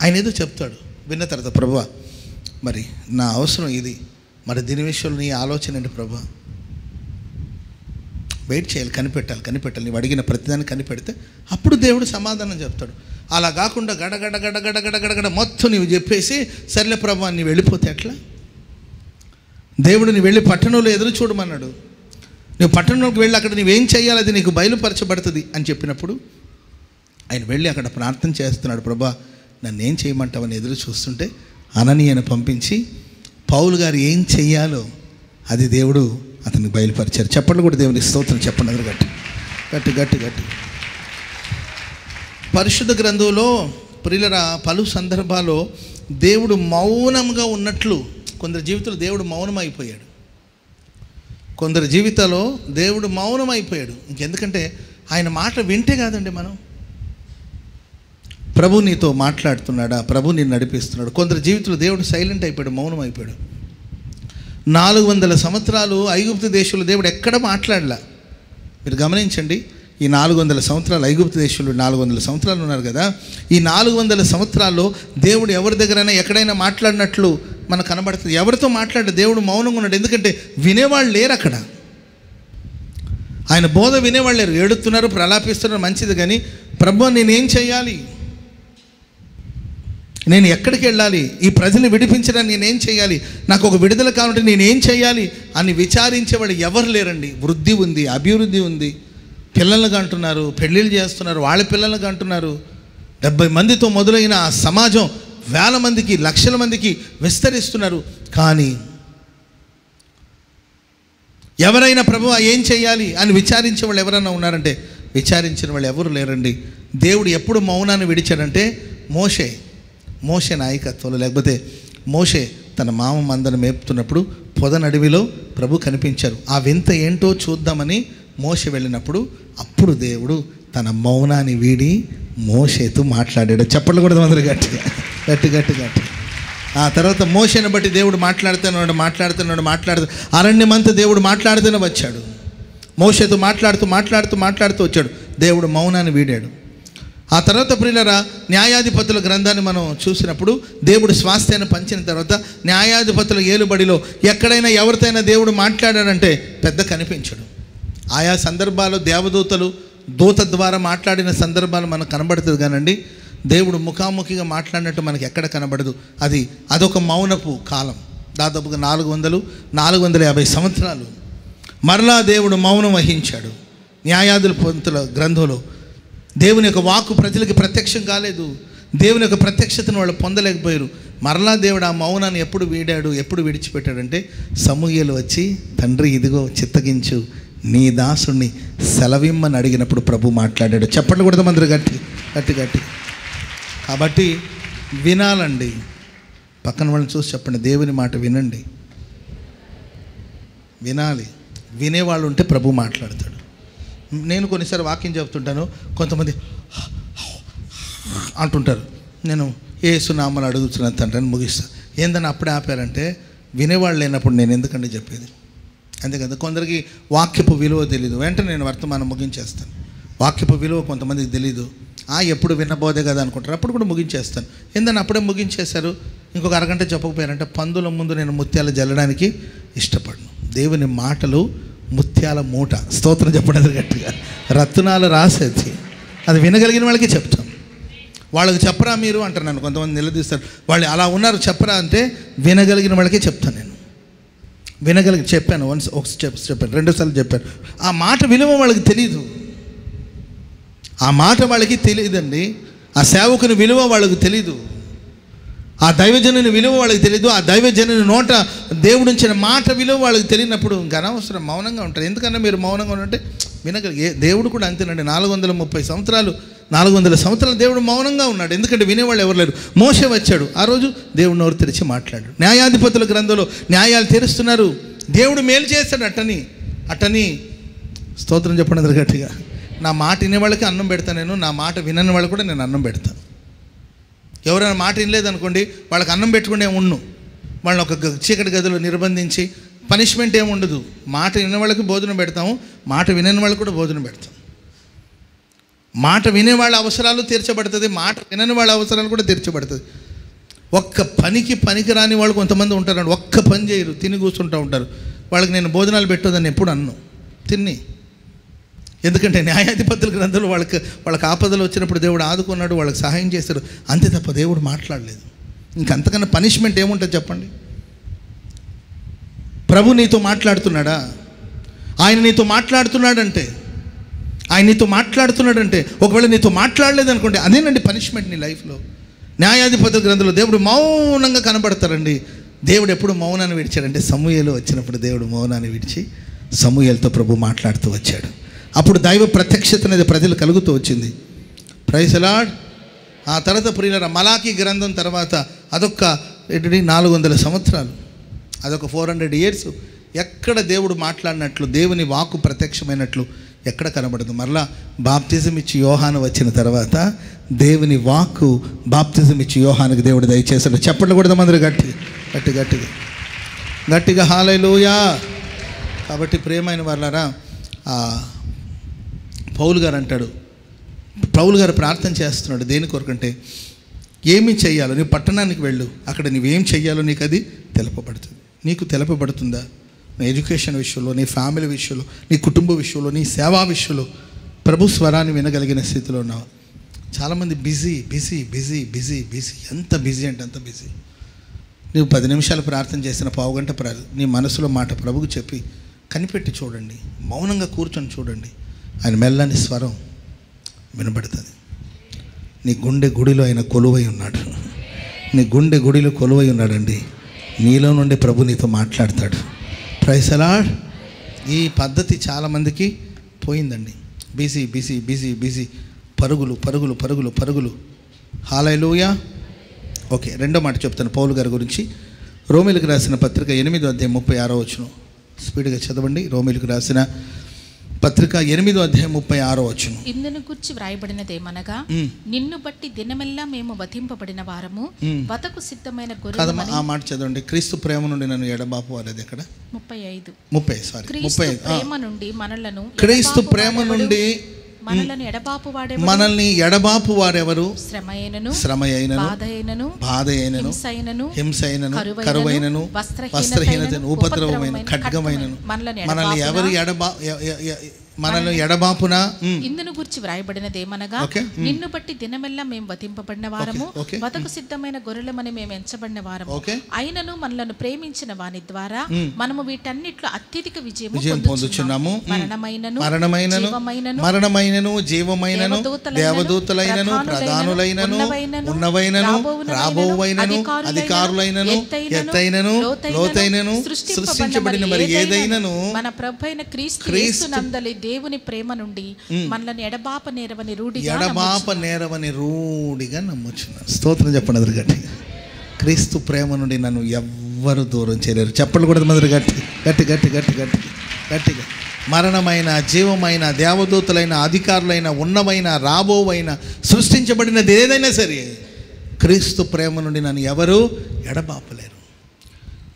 ఆయన ఏదో చెప్తాడు. విన్న తర్వాత ప్రభువా మరి నా అవసరం ఇది, మరి దీని విషయంలో నీ ఆలోచన ఏంటి ప్రభువా? వెయిట్ చేయాలి, కనిపెట్టాలి. నీవు అడిగిన ప్రతిదాన్ని కనిపెడితే అప్పుడు దేవుడు సమాధానం చెప్తాడు. అలా కాకుండా గడగడ మొత్తం నీవు చెప్పేసి సర్లే ప్రభువా నీవు వెళ్ళిపోతే ఎట్లా? దేవుడు నీ వెళ్ళి పట్టణంలో ఎదురు చూడమన్నాడు. నువ్వు పట్టణంలోకి వెళ్ళి అక్కడ నువ్వేం చేయాలి అది నీకు బయలుపరచబడుతుంది అని చెప్పినప్పుడు ఆయన వెళ్ళి అక్కడ ప్రార్థన చేస్తున్నాడు. ప్రభువా నన్ను ఏం చేయమంటావని ఎదురు చూస్తుంటే అననీయను పంపించి పౌలు గారు ఏం చెయ్యాలో అది దేవుడు అతనికి బయలుపరిచారు. చెప్పండి కూడా దేవునికి స్తోత్రం చెప్పండి. అందరూ గట్టి. పరిశుద్ధ గ్రంథంలో ప్రియులరా పలు సందర్భాల్లో దేవుడు మౌనంగా ఉన్నట్లు, కొందరి జీవితంలో దేవుడు మౌనమైపోయాడు. కొందరి జీవితాల్లో దేవుడు మౌనమైపోయాడు. ఇంకెందుకంటే ఆయన మాట వింటే కాదండి మనం. ప్రభు నీతో మాట్లాడుతున్నాడా, ప్రభు నిన్ను నడిపిస్తున్నాడు. కొందరి జీవితంలో దేవుడు సైలెంట్ అయిపోయాడు, మౌనం అయిపోయాడు. 400 సంవత్సరాలు ఐగుప్తు దేశంలో దేవుడు ఎక్కడ మాట్లాడలా. మీరు గమనించండి, ఈ 400 సంవత్సరాలు ఐగుప్తు దేశంలో 400 సంవత్సరాలు ఉన్నారు కదా. ఈ 400 సంవత్సరాల్లో దేవుడు ఎవరి దగ్గరైనా ఎక్కడైనా మాట్లాడినట్లు మనకు కనబడుతుంది. ఎవరితో మాట్లాడే దేవుడు మౌనంగా ఉన్నాడు. ఎందుకంటే వినేవాళ్ళు లేరు అక్కడ. ఆయన బోధ వినేవాళ్ళు లేరు. ఏడుతున్నారు, ప్రలాపిస్తున్నారు, మంచిది. కానీ ప్రభువా నేనేం చేయాలి, నేను ఎక్కడికి వెళ్ళాలి, ఈ ప్రజల్ని విడిపించడానికి నేనేం చేయాలి, నాకు ఒక విడుదల కావాలంటే నేనేం చేయాలి అని విచారించేవాడు ఎవరు లేరండి. వృద్ధి ఉంది, అభివృద్ధి ఉంది. పిల్లలను కంటున్నారు, పెళ్ళిళ్ళు చేస్తున్నారు, వాళ్ళ పిల్లలను కంటున్నారు. 70 మందితో మొదలైన ఆ సమాజం వేల మందికి, లక్షల మందికి విస్తరిస్తున్నారు. కానీ ఎవరైనా ప్రభువా ఏం చేయాలి అని విచారించే వాళ్ళు ఎవరైనా ఉన్నారంటే విచారించిన వాళ్ళు ఎవరు లేరండి. దేవుడు ఎప్పుడు మౌనాన్ని విడిచాడంటే మోషే నాయకత్వంలో, లేకపోతే మోషే తన మామ మందను మేపుతున్నప్పుడు పొదనడవిలో ప్రభు కనిపించారు. ఆ వింత ఏంటో చూద్దామని మోషే వెళ్ళినప్పుడు అప్పుడు దేవుడు తన మౌనాన్ని వీడి మోషేతో మాట్లాడాడు. చెప్పట్లు కూడా అందరూ గట్టి. ఆ తర్వాత మోషేని బట్టి దేవుడు మాట్లాడుతున్నాడు. అరణ్యమంతా దేవుడు మాట్లాడుతూనే వచ్చాడు. మోషేతో మాట్లాడుతూ వచ్చాడు. దేవుడు మౌనాన్ని వీడాడు. ఆ తర్వాత ప్రియులరా న్యాయాధిపతుల గ్రంథాన్ని మనం చూసినప్పుడు దేవుడు స్వాస్థ్యాన్ని పంచిన తర్వాత న్యాయాధిపతుల ఏలుబడిలో ఎక్కడైనా ఎవరితోనైనా దేవుడు మాట్లాడాడంటే పెద్ద కనిపించడు. ఆయా సందర్భాలు దేవదూతలు దూత ద్వారా మాట్లాడిన సందర్భాలు మనకు కనబడుతుంది. కానండి దేవుడు ముఖాముఖిగా మాట్లాడినట్టు మనకి ఎక్కడ కనబడదు. అదొక మౌనపు కాలం. దాదాపుగా 450 సంవత్సరాలు మరలా దేవుడు మౌనం వహించాడు. న్యాయాధిపతుల గ్రంథంలో దేవుని యొక్క వాక్కు ప్రజలకి ప్రత్యక్షం కాలేదు. దేవుని యొక్క ప్రత్యక్షతను వాళ్ళు పొందలేకపోయారు. మరలా దేవుడు ఆ మౌనాన్ని ఎప్పుడు వీడాడు, ఎప్పుడు విడిచిపెట్టాడంటే సమూయేలు వచ్చి తండ్రి ఇదిగో చిత్తగించు నీ దాసుని సెలవిమ్మని అడిగినప్పుడు ప్రభు మాట్లాడాడు. చెప్పండి కూడా మందరు గట్టి. కాబట్టి వినాలండి. పక్కన వాళ్ళని చూసి చెప్పండి, దేవుని మాట వినండి. వినాలి. వినేవాళ్ళు ఉంటే ప్రభు మాట్లాడతాడు. నేను కొన్నిసారి వాక్యం చెప్తుంటాను, కొంతమంది అంటుంటారు. నేను యేసు నామములో అడుగుతున్నాను తండ్రి అని ముగిస్తాను. ఏందని అప్పుడే ఆపారంటే వినేవాళ్ళు లేనప్పుడు నేను ఎందుకంటే చెప్పేది. అంతేకాదు కొందరికి వాక్యపు విలువ తెలీదు. వెంటనే నేను వర్తమానం ముగించేస్తాను. వాక్యపు విలువ కొంతమందికి తెలీదు. ఎప్పుడు వినబోదే కదా అనుకుంటారు, అప్పుడు కూడా ముగించేస్తాను. ఏందని అప్పుడే ముగించేశారు, ఇంకొక అరగంట చెప్పకపోయారంటే పందుల ముందు నేను ముత్యాలు జల్లడానికి ఇష్టపడను. దేవుని మాటలు ముత్యాల మూట. స్తోత్రం చెప్పడం గట్టిగా. రత్నాలు రాసేది అది వినగలిగిన వాళ్ళకి చెప్తాం. వాళ్ళకి చెప్పరా మీరు అంటారు. నన్ను కొంతమంది నిలదీస్తారు, వాళ్ళు అలా ఉన్నారు చెప్పరా అంటే వినగలిగిన వాళ్ళకే చెప్తాను. నేను చెప్పాను. చెప్పాను, 2 సార్లు చెప్పాను. ఆ మాట విలువ వాళ్ళకి తెలీదు. ఆ మాట వాళ్ళకి తెలియదండి. ఆ సేవకుని విలువ వాళ్ళకి తెలీదు. ఆ దైవజనుని విలువ వాళ్ళకి తెలీదు. ఆ దైవజనుని నోట దేవుడు ఇచ్చిన మాట విలువ వాళ్ళకి తెలియనప్పుడు ఇంకా అనవసరం మౌనంగా ఉంటారు. ఎందుకన్నా మీరు మౌనంగా ఉంటే వినగలిగే. దేవుడు కూడా అంతేనండి. 430 సంవత్సరాలు 400 సంవత్సరాలు దేవుడు మౌనంగా ఉన్నాడు. ఎందుకంటే వినేవాళ్ళు ఎవరు లేరు. మోషే వచ్చాడు. ఆ రోజు దేవుడు నోరు తెరిచి మాట్లాడు. న్యాయాధిపతుల గ్రంథంలో న్యాయాలు తెరుస్తున్నారు. దేవుడు మేలు చేస్తాడు. అట్టని స్తోత్రం చెప్పండి గట్టిగా. నా మాట వినేవాళ్ళకి అన్నం పెడతాను నేను. నా మాట వినని వాళ్ళు కూడా నేను అన్నం పెడతాను. ఎవరైనా మాట వినలేదనుకోండి, వాళ్ళకి అన్నం పెట్టుకుంటే ఉండు. వాళ్ళని ఒక చీకటి గదిలో నిర్బంధించి పనిష్మెంట్ ఏమి ఉండదు. మాట వినే వాళ్ళకి భోజనం పెడతాము, మాట వినని వాళ్ళకి కూడా భోజనం పెడతాం. మాట వినేవాళ్ళ అవసరాలు తీర్చబడుతుంది, మాట వినని వాళ్ళ అవసరాలు కూడా తీర్చబడుతుంది. ఒక్క పనికి రాని వాళ్ళు కొంతమంది ఉంటారండి, ఒక్క పని చేయరు, తిని కూర్చుంటూ ఉంటారు. వాళ్ళకి నేను భోజనాలు పెట్టొద్దని ఎప్పుడు అన్ను, తిని. ఎందుకంటే న్యాయాధిపతుల గ్రంథంలో వాళ్ళకి ఆపదలు వచ్చినప్పుడు దేవుడు ఆదుకున్నాడు, వాళ్ళకి సహాయం చేశారు, అంతే తప్ప దేవుడు మాట్లాడలేదు. ఇంకంతకన్నా పనిష్మెంట్ ఏముంటుంది చెప్పండి? ప్రభు నీతో మాట్లాడుతున్నాడా? ఆయన నీతో మాట్లాడుతున్నాడంటే ఒకవేళ నీతో మాట్లాడలేదనుకోండి, అదేనండి పనిష్మెంట్ నీ లైఫ్లో. న్యాయాధిపతుల గ్రంథంలో దేవుడు మౌనంగా కనబడతారండి. దేవుడు ఎప్పుడు మౌనాన్ని విడిచాడంటే సమూయేలు వచ్చినప్పుడు దేవుడు మౌనాన్ని విడిచి సమూయేలుతో ప్రభు మాట్లాడుతూ వచ్చాడు. అప్పుడు దైవ ప్రత్యక్షత అనేది ప్రజలు కలుగుతూ వచ్చింది. Praise the Lord. ఆ తర్వాత ప్రియులారా, మలాకీ గ్రంథం తర్వాత అదొక 400 సంవత్సరాలు, అదొక 400 years ఎక్కడ దేవుడు మాట్లాడినట్లు, దేవుని వాక్కు ప్రత్యక్షమైనట్లు ఎక్కడ కనబడదు. మరలా బాప్తిజం ఇచ్చి యోహాను వచ్చిన తర్వాత దేవుని వాక్కు బాప్తిజం ఇచ్చి యోహానుకి దేవుడు దయచేశాడు. చెప్పండి కూడా అందరూ గట్టిగా హల్లెలూయా. కాబట్టి ప్రియమైన వాళ్ళారా, పౌలు గారు అంటాడు, పౌలు గారు ప్రార్థన చేస్తున్నాడు దేని కొరకంటే, ఏమి చెయ్యాలో నీ పట్టణానికి వెళ్ళు, అక్కడ నువ్వేం చెయ్యాలో నీకు అది తెలపబడుతుంది. నీకు తెలపబడుతుందా? నీ ఎడ్యుకేషన్ విషయంలో, నీ ఫ్యామిలీ విషయంలో, నీ కుటుంబ విషయంలో, నీ సేవా విషయంలో ప్రభు స్వరాన్ని వినగలిగిన స్థితిలో ఉన్నావు. చాలామంది బిజీ. ఎంత బిజీ అంటే అంత బిజీ. నువ్వు 10 నిమిషాలు ప్రార్థన చేసిన, పావుగంట నీ మనసులో మాట ప్రభుకు చెప్పి కనిపెట్టి చూడండి, మౌనంగా కూర్చొని చూడండి, ఆయన మెల్లని స్వరం వినబడుతుంది. నీ గుండె గుడిలో ఆయన కొలువై ఉన్నాడు. ఉన్నాడండి. నీలో నుండి ప్రభు నీతో మాట్లాడతాడు. Praise the Lord. ఈ పద్ధతి చాలామందికి పోయిందండి. బిజీ, పరుగులు. హల్లెలూయా. ఓకే, రెండో మాట చెప్తాను పౌలు గారి గురించి. రోమీలకు రాసిన పత్రిక 8:36 స్పీడ్గా చదవండి. రోమీలకు రాసిన పత్రిక 8:36. ఇందును గురించి వ్రాయబడినదేమనగా, నిన్ను బట్టి దినమెల్లా మేము వధింపబడిన వారము, వధకు సిద్ధమైన గొర్రెలు. ఆ మాట చదవండి. క్రీస్తు ప్రేమ నుండి నన్ను ఎడబాపు అనేది ఎక్కడ? 30. క్రీస్తు ప్రేమ నుండి మనల్ని ఎడబాపు వారెవరు? శ్రమయైనను, బాధయైనను, హింసైనను, కరువైనను, వస్త్రహీనతను, ఉపద్రవమైన, ఖడ్గమైనను మనల్ని ఎడబాపునా. ఇందును గురించి వ్రాయబడినదేమనగా, నిన్ను బట్టి దినమెల్లా మేము వధింపబడిన వారము, వధకు సిద్ధమైన గొర్రెలమని మేము ఎంచబడిన వారము, అయినను మనలను ప్రేమించిన వాని ద్వారా మనము వీటన్నిట్లో అత్యధిక విజయం పొందుచున్నాము. మరణమైనను, జీవమైనను, దేవదూతలైనను, ప్రధానులైనను, ఉన్నవైనను, రాబోవైనను, అధికారులైనను, ఎత్తైనను, లోతైనను, సృష్టించబడిన మరి ఏదైనను మన ప్రభువైన క్రీస్తు నందలి దేవుని ప్రేమ నుండి మనల్ని ఎడబాప నేరవని రూఢిగా నమ్ముచున్నాను. స్తోత్రం చెప్పండి అందరు గట్టిగా. క్రీస్తు ప్రేమ నుండి నన్ను ఎవ్వరు దూరం చేయలేరు. చెప్పండి కూడా అందరు గట్టిగా. మరణమైన, జీవమైన, దేవదూతలైన, అధికారులైన, ఉన్నవైన, రాబోవైన, సృష్టించబడినది ఏదైనా సరే క్రీస్తు ప్రేమ నుండి నన్ను ఎవరు ఎడబాపలేరు.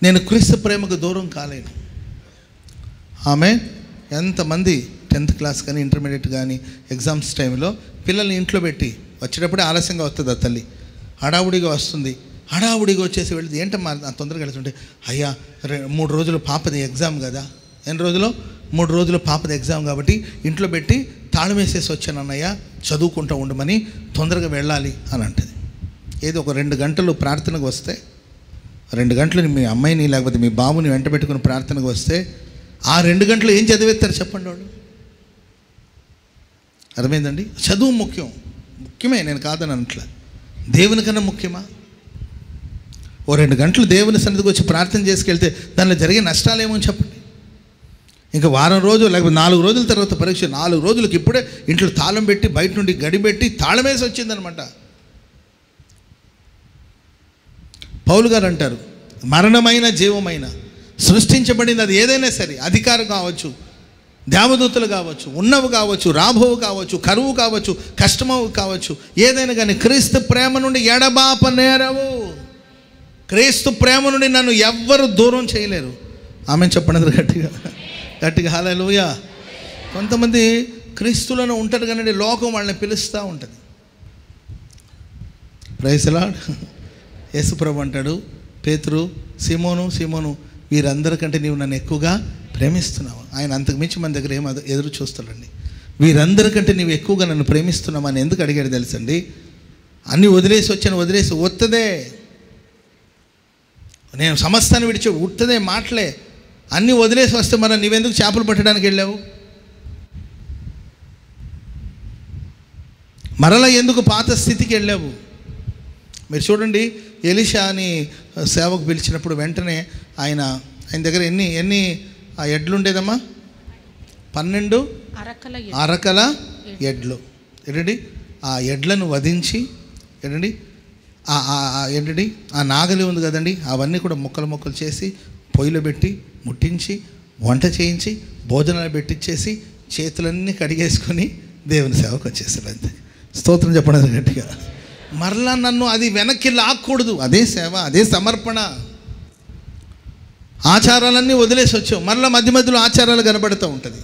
నేను క్రీస్తు ప్రేమకు దూరం కాలేను. ఆమె ఎంతమంది 10th క్లాస్ కానీ ఇంటర్మీడియట్ కానీ ఎగ్జామ్స్ టైంలో పిల్లల్ని ఇంట్లో పెట్టి వచ్చేటప్పుడే ఆలస్యంగా వస్తుంది ఆ తల్లి, హడావుడిగా వస్తుంది. హడావుడిగా వచ్చేసి వెళ్తే ఏంటమ్మా తొందరగా వెళ్తుంటే, అయ్యా 3 రోజులు పాపది ఎగ్జామ్ కదా. ఎన్ని రోజులు? 3 రోజులు పాపది ఎగ్జామ్ కాబట్టి ఇంట్లో పెట్టి తాళం వేసేసి వచ్చాను అన్నయ్య, చదువుకుంటూ ఉండమని, తొందరగా వెళ్ళాలి అని అంటది. ఏదో ఒక 2 గంటలు ప్రార్థనకు వస్తే, 2 గంటలు మీ అమ్మాయిని లేకపోతే మీ బాబుని వెంట పెట్టుకుని ప్రార్థనకు వస్తే ఆ 2 గంటలు ఏం చదివేస్తారు చెప్పండి వాళ్ళు? అర్థమైందండి? చదువు ముఖ్యమే, నేను కాదని అనట్లా. దేవుని కన్నా ముఖ్యమా? ఓ 2 గంటలు దేవుని సన్నిధికి వచ్చి ప్రార్థన చేసుకెళ్తే దానిలో జరిగే నష్టాలు ఏమో చెప్పండి. ఇంకా వారం రోజులు లేకపోతే 4 రోజుల తర్వాత పరీక్ష, 4 రోజులకి ఇప్పుడే ఇంట్లో తాళం పెట్టి బయట నుండి గడిపెట్టి తాళం వేసి వచ్చిందనమాట. పౌలు గారు అంటారు, మరణమైన, జీవమైన, సృష్టించబడింది అది ఏదైనా సరే, అధికారం కావచ్చు, దేవదూతలు కావచ్చు, ఉన్నవి కావచ్చు, రాబోవు కావచ్చు, కరువు కావచ్చు, కష్టమవు కావచ్చు, ఏదైనా కానీ క్రీస్తు ప్రేమ నుండి ఎడబాప నేరవు. క్రీస్తు ప్రేమ నుండి నన్ను ఎవ్వరు దూరం చేయలేరు. ఆమె చెప్పండి గట్టిగా. హల్లెలూయా. కొంతమంది క్రీస్తులను ఉంటారు కానీ లోకం వాళ్ళని పిలుస్తూ ఉంటుంది. Praise the Lord. యేసుప్రభు అంటాడు, పేతురు, సీమోను సీమోను, వీరందరికంటే నీవు నన్ను ఎక్కువగా ప్రేమిస్తున్నావు. ఆయన అంతకుమించి మన దగ్గర ఏం ఎదురు చూస్తాడండి. వీరందరికంటే నీవు ఎక్కువగా నన్ను ప్రేమిస్తున్నావు అని ఎందుకు అడిగాడు తెలుసండి? అన్నీ వదిలేసి వచ్చాను, వదిలేసి వత్తదే, నేను సమస్తాన్ని విడిచి ఉట్టదే మాటలే, అన్నీ వదిలేసి వస్తే మరి నీవెందుకు చేపలు పట్టడానికి వెళ్ళావు? మరలా ఎందుకు పాత స్థితికి వెళ్ళావు? మీరు చూడండి, ఎలీషా అని సేవకు పిలిచినప్పుడు వెంటనే ఆయన దగ్గర ఎన్ని ఆ ఎడ్లు ఉండేదమ్మా? 12 అరకల ఎడ్లు. ఏంటండి? ఆ ఎడ్లను వధించి, ఏంటండి ఏంటండి ఆ నాగలి ఉంది కదండి, అవన్నీ కూడా ముక్కలు చేసి పొయ్యిలో పెట్టి ముట్టించి వంట చేయించి భోజనాలు పెట్టించేసి చేతులన్నీ కడిగేసుకొని దేవుని సేవకు వచ్చేసాడు. అంతే. స్తోత్రం చెప్పడం గట్టిగా. మరలా నన్ను అది వెనక్కి లాక్కూడదు. అదే సేవ, అదే సమర్పణ. ఆచారాలన్నీ వదిలేసి వచ్చావు, మరలా మధ్య మధ్యలో ఆచారాలు కనబడుతూ ఉంటుంది.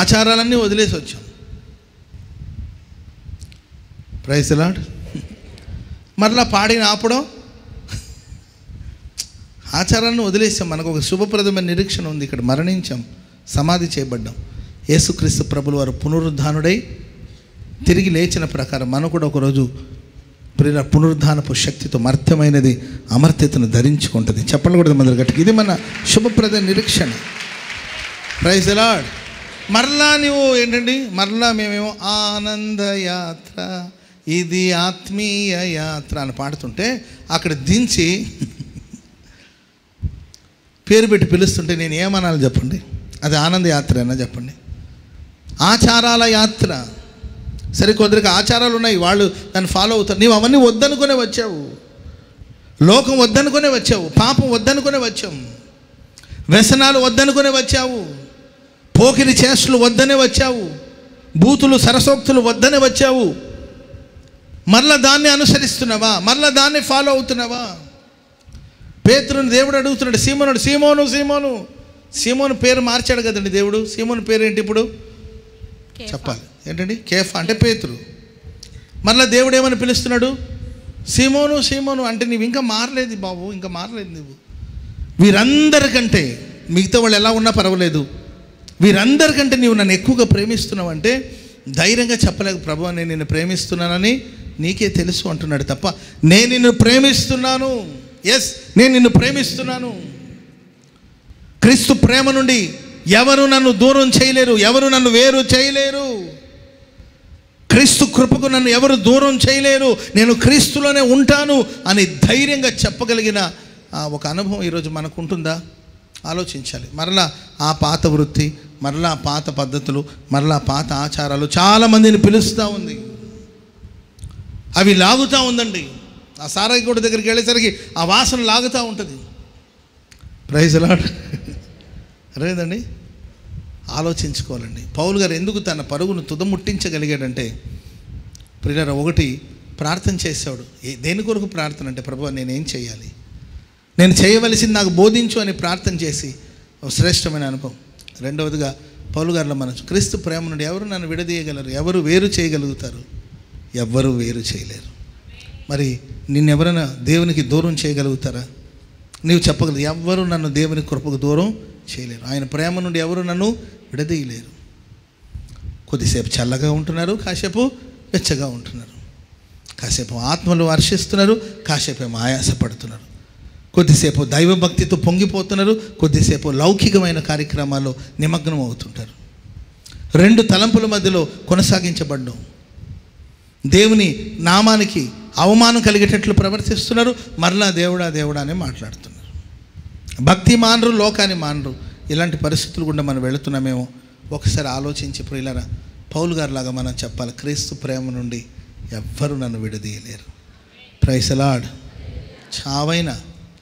ఆచారాలన్నీ వదిలేసి వచ్చాం. Praise the Lord. మరలా పాడిన ఆపడం, ఆచారాన్ని వదిలేసాం. మనకు ఒక శుభప్రదమైన నిరీక్షణ ఉంది. ఇక్కడ మరణించాం, సమాధి చేయబడ్డాం. యేసుక్రీస్తు ప్రభులు వారు పునరుద్ధానుడై తిరిగి లేచిన ప్రకారం మనం కూడా ఒకరోజు పునరుద్ధానపు శక్తితో మర్త్యమైనది అమర్త్యతను ధరించుకుంటుంది. చెప్పకూడదు మొదలు గట్టిగా. ఇది మన శుభప్రద నిరీక్షణ. Praise the Lord. మరలా నువ్వు ఏంటండి, మరలా మేమేమో ఆనందయాత్ర, ఇది ఆత్మీయ యాత్ర అని పాడుతుంటే అక్కడ దించి పేరు పెట్టి పిలుస్తుంటే నేను ఏమనాలి చెప్పండి? అది ఆనంద యాత్ర అయినా చెప్పండి? ఆచారాల యాత్ర. సరే, కొందరికి ఆచారాలు ఉన్నాయి, వాళ్ళు దాన్ని ఫాలో అవుతారు. నీవు అవన్నీ వద్దనుకునే వచ్చావు, లోకం వద్దనుకునే వచ్చావు, పాపం వద్దనుకునే వచ్చావు, వ్యసనాలు వద్దనుకునే వచ్చావు, పోకిరి చేష్టలు వద్దనే వచ్చావు, బూతులు సరసోక్తులు వద్దనే వచ్చావు. మరలా దాన్ని అనుసరిస్తున్నావా? మరలా దాన్ని ఫాలో అవుతున్నావా? పేతురుని దేవుడు అడుగుతున్నాడు, సీమోనుడు, సీమోను సీమోను. సీమోను పేరు మార్చాడు కదండి దేవుడు. సీమోను పేరు ఏంటి ఇప్పుడు చెప్పాలి? ఏంటండి? కేఫా అంటే పేతురు. మరలా దేవుడు ఏమని పిలుస్తున్నాడు? సీమోను సీమోను. అంటే నీవు ఇంకా మారలేదు బాబు, ఇంకా మారలేదు నువ్వు. వీరందరికంటే, మిగతా వాళ్ళు ఎలా ఉన్నా పర్వాలేదు, వీరందరికంటే నీవు నన్ను ఎక్కువగా ప్రేమిస్తున్నావు అంటే ధైర్యంగా చెప్పలేక, ప్రభు నేను నిన్ను ప్రేమిస్తున్నానని నీకే తెలుసు అంటున్నాడు తప్ప నేను నిన్ను ప్రేమిస్తున్నాను, ఎస్ నేను నిన్ను ప్రేమిస్తున్నాను. క్రీస్తు ప్రేమ నుండి ఎవరు నన్ను దూరం చేయలేరు, ఎవరు నన్ను వేరు చేయలేరు. క్రీస్తు కృపకు నన్ను ఎవరు దూరం చేయలేరు, నేను క్రీస్తులోనే ఉంటాను అని ధైర్యంగా చెప్పగలిగిన ఒక అనుభవం ఈరోజు మనకు ఉంటుందా? ఆలోచించాలి. మరలా ఆ పాత వృత్తి, మరలా ఆ పాత పద్ధతులు, మరలా పాత ఆచారాలు చాలామందిని పిలుస్తూ ఉంది. అవి లాగుతూ ఉందండి. ఆ సారాయి కూడా దగ్గరికి వెళ్ళేసరికి ఆ వాసన లాగుతూ ఉంటుంది. Praise the lord. అదేదండి, ఆలోచించుకోవాలండి. పౌలు గారు ఎందుకు తన పరుగును తుదముట్టించగలిగాడంటే, ప్రియులారా, ఒకటి ప్రార్థన చేసేవాడు. దేని కొరకు ప్రార్థన అంటే, ప్రభువా నేనేం చేయాలి, నేను చేయవలసింది నాకు బోధించు అని ప్రార్థన చేసి ఒక శ్రేష్టమైన అనుభవం. రెండవదిగా పౌలు గారిలో మనం క్రీస్తు ప్రేమ నుండి ఎవరు నన్ను విడదీయగలరు, ఎవరు వేరు చేయగలుగుతారు? ఎవ్వరూ వేరు చేయలేరు. మరి నిన్నెవరైనా దేవునికి దూరం చేయగలుగుతారా? నీవు చెప్పగలరు, ఎవ్వరు నన్ను దేవుని కృపకు దూరం చేయలేరు. ఆయన ప్రేమ నుండి ఎవరు నన్ను విడదీయలేరు. కొద్దిసేపు చల్లగా ఉంటున్నారు, కాసేపు వెచ్చగా ఉంటున్నారు, కాసేపు ఆత్మలు వర్షిస్తున్నారు, కాసేపు ఏమో ఆయాసపడుతున్నారు, కొద్దిసేపు దైవభక్తితో పొంగిపోతున్నారు, కొద్దిసేపు లౌకికమైన కార్యక్రమాల్లో నిమగ్నం అవుతుంటారు. రెండు తలంపుల మధ్యలో కొనసాగించబడ్డం. దేవుని నామానికి అవమానం కలిగేటట్లు ప్రవర్తిస్తున్నారు, మరలా దేవుడా దేవుడా అని మాట్లాడుతున్నారు. భక్తి మానరు, లోకాన్ని మానరు. ఇలాంటి పరిస్థితులు గుండా మనం వెళుతున్నామేమో ఒకసారి ఆలోచించి ప్రియులారా, పౌలు గారి లాగా మనం చెప్పాలి, క్రీస్తు ప్రేమ నుండి ఎవ్వరూ నన్ను విడదీయలేరు. Praise the lord.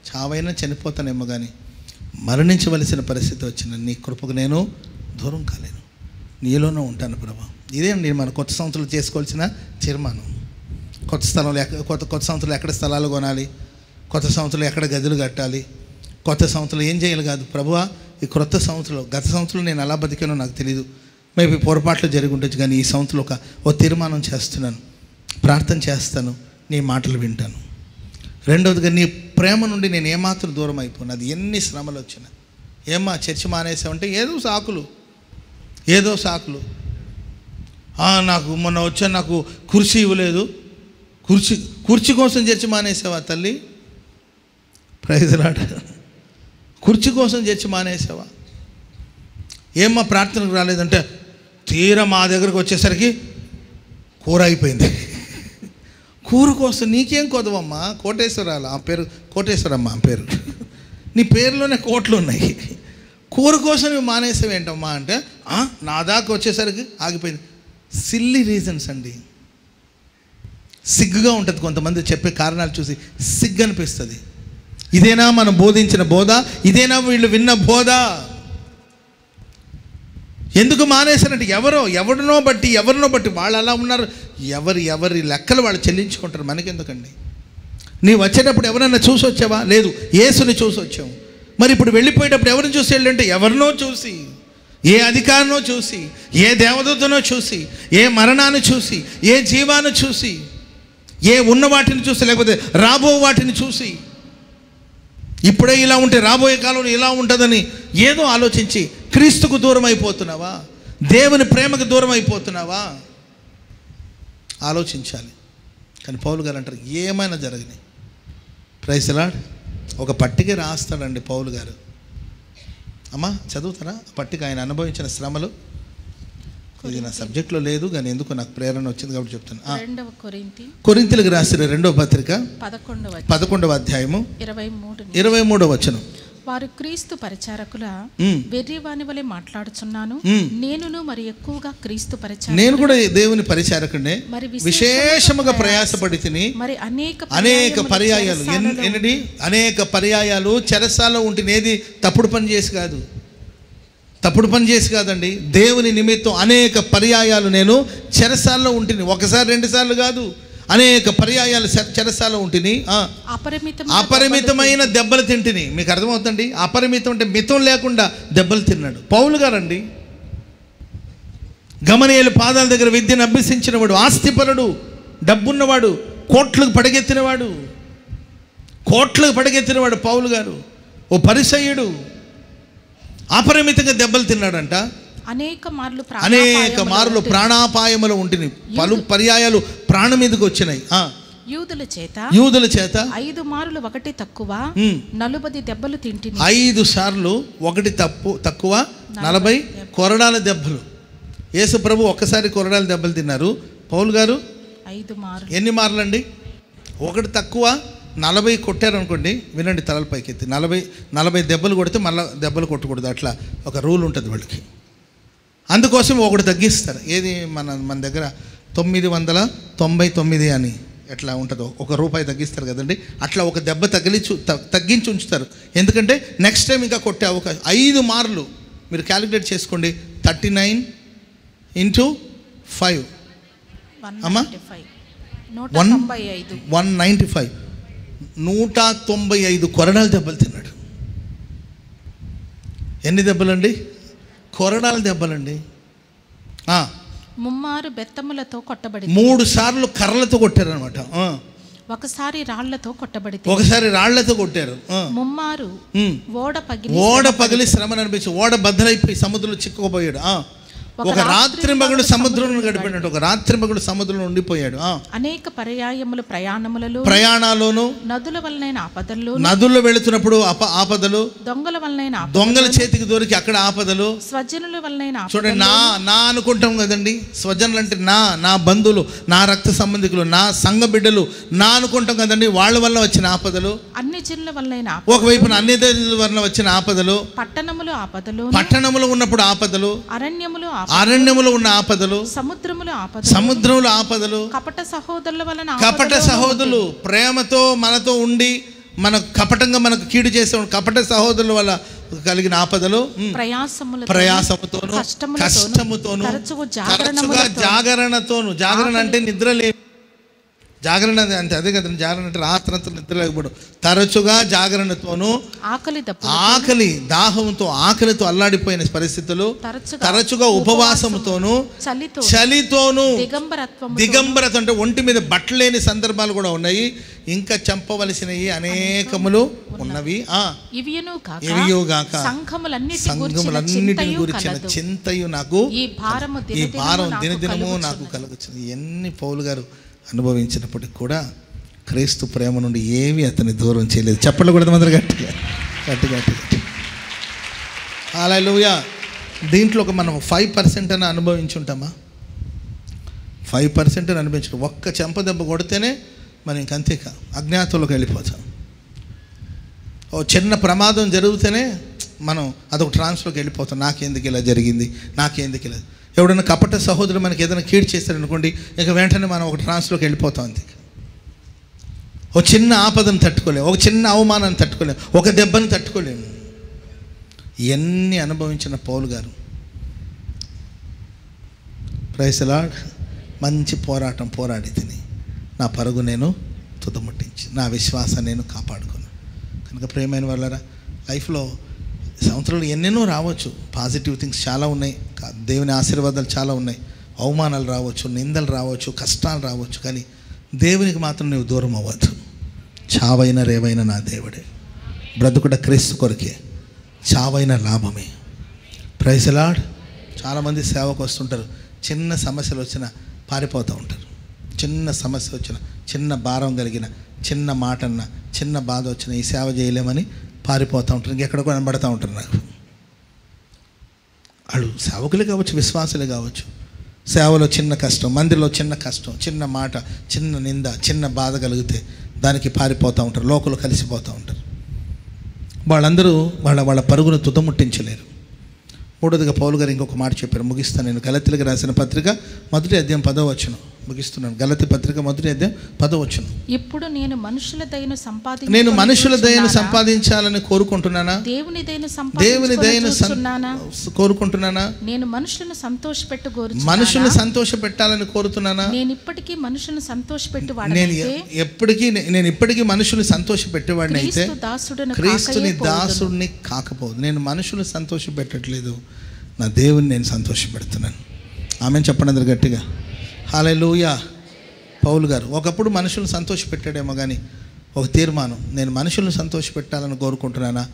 చావైనా చనిపోతానేమో కానీ మరణించవలసిన పరిస్థితి వచ్చిన నీ కృపకు నేను దూరం కాలేను, నీలోనే ఉంటాను ప్రభా. ఇదే నేను మన కొత్త సంవత్సరాలు చేసుకోవాల్సిన తీర్మానం. కొత్త సంవత్సరాలు ఎక్కడ స్థలాలు కొనాలి, కొత్త సంవత్సరాలు ఎక్కడ గదులు కట్టాలి, కొత్త సంవత్సరాలు ఏం చేయాలి కాదు. ప్రభువా ఈ క్రొత్త సంవత్సరంలో, గత సంవత్సరంలో నేను ఎలా బతికానో నాకు తెలియదు, మేబీ పొరపాట్లు జరిగి ఉండొచ్చు, కానీ ఈ సంవత్సరంలో ఓ తీర్మానం చేస్తున్నాను, ప్రార్థన చేస్తాను, నీ మాటలు వింటాను. రెండవదిగా నీ ప్రేమ నుండి నేను ఏమాత్రం దూరం అయిపోను. అది ఎన్ని శ్రమలు వచ్చినా. ఏమ్మా చర్చి మానేసామంటే ఏదో సాకులు. నాకు మొన్న వచ్చా, నాకు కుర్చీ ఇవ్వలేదు, కుర్చీ కోసం చర్చి మానేసావా తల్లి? Praise Lord. కుర్చీ కోసం చర్చి మానేసావా? ఏమ్మా ప్రార్థనకు రాలేదంటే తీరా మా దగ్గరకు వచ్చేసరికి కూర అయిపోయింది. కూర కోసం నీకేం కొదవమ్మా? కోటేశ్వరాలు, ఆ పేరు కోటేశ్వరమ్మ ఆ పేరు, నీ పేరులోనే కోట్లు ఉన్నాయి. కూర కోసం నువ్వు మానేసావేంటమ్మా అంటే నా దాకా వచ్చేసరికి ఆగిపోయింది. సిల్లీ రీజన్స్ అండి. సిగ్గుగా ఉంటుంది కొంతమంది చెప్పే కారణాలు చూసి, సిగ్గు అనిపిస్తుంది. ఇదేనా మనం బోధించిన బోధ? ఇదేనా వీళ్ళు విన్న బోధ? ఎందుకు మానేశారంటే ఎవరినో బట్టి వాళ్ళు అలా ఉన్నారు. ఎవరి లెక్కలు వాళ్ళు చెల్లించుకుంటారు. మనకెందుకండి? నీవు వచ్చేటప్పుడు ఎవరన్నా చూసి వచ్చావా? లేదు, యేసుని చూసి వచ్చావు. మరి ఇప్పుడు వెళ్ళిపోయేటప్పుడు ఎవరిని చూసి వెళ్ళంటే ఎవరినో చూసి, ఏ అధికారినో చూసి, ఏ దేవదూతనో చూసి, ఏ మరణాన్ని చూసి, ఏ జీవాన్ని చూసి, ఏ ఉన్న వాటిని చూసి, లేకపోతే రాబో వాటిని చూసి, ఇప్పుడే ఇలా ఉంటే రాబోయే కాలంలో ఇలా ఉంటుందని ఏదో ఆలోచించి క్రీస్తుకు దూరం అయిపోతున్నావా? దేవుని ప్రేమకు దూరం అయిపోతున్నావా? ఆలోచించాలి. కానీ పౌలు గారు అంటారు ఏమైనా జరగని. Praise the Lord. ఒక పట్టిక రాస్తాడండి పౌలు గారు. అమ్మా చదువుతారా పట్టిక? ఆయన అనుభవించిన శ్రమలు. ఇది నా సబ్జెక్ట్లో లేదు, కానీ ఎందుకు నాకు ప్రేరణ వచ్చింది కాబట్టి చెప్తాను. కొరింథీయులకు రాసిన 2వ పత్రిక 11వ అధ్యాయము 23వ వచనం. వారు క్రీస్తు పరిచారకుల వెర్రివాని వలె మాట్లాడుచున్నాను, నేనును మరి ఎక్కువగా క్రీస్తు పరిచారకుడు. నేను కూడా దేవుని పరిచారకుడినే, విశేషముగా ప్రయాసపడి తిని మరి అనేక పర్యాయాలు అనేక పర్యాయాలు చెరసాలలో ఉంటేనేది తప్పుడు పని చేసి కాదండి. దేవుని నిమిత్తం అనేక పర్యాయాలు నేను చెరసాలలో ఉంటిని. ఒకసారి 2 సార్లు కాదు, అనేక పర్యాయాలు చెరసాలలో ఉంటిని. అపరిమితమైన దెబ్బలు తింటిని. మీకు అర్థమవుతుంది? అపరిమితం అంటే మితం లేకుండా దెబ్బలు తిన్నాడు పౌలు గారండి. గమనియేలు పాదాల దగ్గర విద్యను అభ్యసించిన వాడు, ఆస్తిపరుడు, డబ్బున్నవాడు, కోట్లకు పడగెత్తినవాడు పౌలు గారు. ఓ పరిసయ్యుడు, అపరిమితంగా దెబ్బలు తిన్నాడంట. అనేక మార్లు ప్రాణాపాయములు ఉంటుంది. పలు పర్యాయాలు ప్రాణం మీదకి వచ్చినాయి. యూదుల చేత 5 మార్లు ఒకటి తక్కువ 40 దెబ్బలు తింటిని. 5 సార్లు ఒకటి తక్కువ 40 కొరడాల దెబ్బలు. యేసు ప్రభు ఒక్కసారి కొరడాల దెబ్బలు తిన్నారు. పౌలు గారు 5 మార్లు. ఎన్ని మార్లు అండి? ఒకటి తక్కువ 40 కొట్టారు అనుకోండి. వినండి, తలల పైకి ఎత్తి 40 దెబ్బలు కొడితే మళ్ళీ దెబ్బలు కొట్టకూడదు. అట్లా ఒక రూల్ ఉంటుంది వాళ్ళకి. అందుకోసం ఒకటి తగ్గిస్తారు. ఏది మన దగ్గర 999 అని ఎట్లా ఉంటుందో ₹1 తగ్గిస్తారు కదండి. అట్లా ఒక దెబ్బ తగ్గించి ఉంచుతారు. ఎందుకంటే నెక్స్ట్ టైం ఇంకా కొట్టే అవకాశం. 5 మార్లు మీరు క్యాలిక్యులేట్ చేసుకోండి. 39 × 5 అమ్మా 195 195 కొరడాల దెబ్బలు తిన్నాడు. ఎన్ని దెబ్బలండి? కొరడాల దెబ్బలండి. ముమ్మారు బెత్తములతో కొట్టబడి 3 సార్లు కర్రలతో కొట్టారనమాట. ఒకసారి రాళ్లతో కొట్టారు. ముమ్మారు ఓడ పగిలి శ్రమను అనిపించి ఓడ బద్దలైపోయి సముద్రంలో చిక్కుకుపోయాడు. ఒక రాత్రి మగుడు సముద్రంలో గడిపినట్టు ఒక రాత్రి మగుడు సముద్రంలో ఉండిపోయాడు. అనేక పర్యాయములు ప్రయాణాల్లోను, నదుల వలనైన ఆపదలు, నదుల్లో వెళుతున్నప్పుడు ఆపదలు, దొంగల వలనైన దొంగల చేతికి దొరికి అక్కడ ఆపదలు, స్వజనుల వలనైన చూడండి. నా అనుకుంటాం కదండి. స్వజనులు అంటే నా బంధువులు, నా రక్త సంబంధికులు, నా సంఘ బిడ్డలు, నా అనుకుంటాం కదండి. వాళ్ళ వల్ల వచ్చిన ఆపదలు, అన్ని జిల్లా వలనైన ఒకవైపున అన్ని దేశాల వల్ల వచ్చిన ఆపదలు, పట్టణములు ఉన్నప్పుడు ఆపదలు, అరణ్యములో ఉన్న ఆపదలు, సముద్రములో ఆపదలు, కపట సహోదరులు ప్రేమతో మనతో ఉండి మన కపటంగా మనకు కీడు చేసే కపట సహోదరుల వల్ల కలిగిన ఆపదలు, ప్రయాసముతోను, కష్టముతోను, తరచుగా జాగరణతోను. జాగరణ అంటే నిద్ర లేదు. జాగరణ అంటే అదే కదా. జాగరణ అంటే రాత్రంతా నిద్రలేకపోవడం, తరచుగా జాగరణతోనూ ఆకలి దాహంతో ఆకలితో అల్లాడిపోయిన పరిస్థితులు, తరచుగా ఉపవాసంతోనూ చలితోనూ దిగంబరత అంటే ఒంటి మీద బట్టలు లేని సందర్భాలు కూడా ఉన్నాయి. ఇంకా చంపవలసినవి అనేకములు ఉన్నవి. ఇవియుగాక సంఘములన్నిటిని గురించిన చింతయు నాకు, ఈ భారం దినదినము నాకు కలుగుతుంది. ఎన్ని పౌలు గారు అనుభవించినప్పటికి కూడా క్రీస్తు ప్రేమ నుండి ఏమీ అతన్ని దూరం చేయలేదు. చెప్పలు కూడా మొదలు గట్టిగా గట్టిగా గట్టి. హల్లెలూయా. దీంట్లో ఒక మనం 5% అని అనుభవించి ఉంటామా? 5% అని అనిపించడం. ఒక్క చెంప దెబ్బ కొడితేనే మనం ఇంకంతే అజ్ఞాతంలోకి వెళ్ళిపోతాం. ఓ చిన్న ప్రమాదం జరిగితేనే మనం అదొక ట్రాన్స్లోకి వెళ్ళిపోతాం. నాకెందుకు ఇలా జరిగింది, నాకెందుకు ఇలా. ఎవడైనా కపట సహోదరుడు మనకి ఏదైనా కీడు చేస్తారనుకోండి, ఇక వెంటనే మనం ఒక ట్రాన్స్లోకి వెళ్ళిపోతాం. అంతే. ఒక చిన్న ఆపదను తట్టుకోలేము, ఒక చిన్న అవమానాన్ని తట్టుకోలేము, ఒక దెబ్బని తట్టుకోలేము. ఇవన్నీ అనుభవించిన పౌలు గారు ప్రైజ్ ది లార్డ్ మంచి పోరాటం పోరాడి తిని నా పరుగు నేను తుదముట్టించి నా విశ్వాసాన్ని నేను కాపాడుకున్నాను. కనుక ప్రియమైన వాళ్ళరా, లైఫ్లో సంవత్సరాలు ఎన్నెన్నో రావచ్చు. పాజిటివ్ థింగ్స్ చాలా ఉన్నాయి, దేవుని ఆశీర్వాదాలు చాలా ఉన్నాయి. అవమానాలు రావచ్చు, నిందలు రావచ్చు, కష్టాలు రావచ్చు. కానీ దేవునికి మాత్రం నువ్వు దూరం అవ్వద్దు. చావైన రేవైన నా దేవుడే, బ్రతుకుట క్రీస్తు కొరకే, చావైన లాభమే. Praise the Lord. చాలామంది సేవకు వస్తుంటారు, చిన్న సమస్యలు వచ్చినా పారిపోతూ ఉంటారు. చిన్న సమస్య వచ్చిన, చిన్న భారం కలిగిన, చిన్న మాట అన్న, చిన్న బాధ వచ్చిన ఈ సేవ చేయలేమని పారిపోతూ ఉంటారు. ఇంకెక్కడ కూడా కనబడుతూ ఉంటారు నాకు. వాళ్ళు సేవకులే కావచ్చు, విశ్వాసులే కావచ్చు. సేవలో చిన్న కష్టం, మందిరంలో చిన్న కష్టం, చిన్న మాట, చిన్న నింద, చిన్న బాధ కలిగితే దానికి పారిపోతూ ఉంటారు, లోకలు కలిసిపోతూ ఉంటారు. వాళ్ళందరూ వాళ్ళ పరుగును తుదముట్టించలేరు. మూడోదిగా పౌలు గారు ఇంకొక మాట చెప్పారు, ముగిస్తాను నేను. గలతీయులకు రాసిన పత్రిక 1వ అధ్యాయం 10వ వచనం ముగిస్తున్నాను. గలతీ పత్రిక 1వ అధ్యాయం 10వ వచనం. ఇప్పుడు నేను మనుషుల దయను సంపాదించాలని కోరుకుంటున్నానా? దేవుని దయను కోరుకుంటున్నానా? నేను మనుషులను సంతోషపెట్టాలని కోరుతున్నానా? నేను ఇప్పటికీ మనుషులను సంతోషపెట్టేవాడిని అయితే క్రీస్తుని దాసుడిని కాకపోదు. నేను మనుషులు సంతోషపెట్టట్లేదు, నా దేవుని నేను సంతోషపెడుతున్నాను. ఆమెను చెప్పండి అందరు గట్టిగా. హల్లెలూయా. పౌలు గారు ఒకప్పుడు మనుషులను సంతోషపెట్టాడేమో, కానీ ఒక తీర్మానం, నేను మనుషులను సంతోషపెట్టాలని కోరుకుంటున్నానా,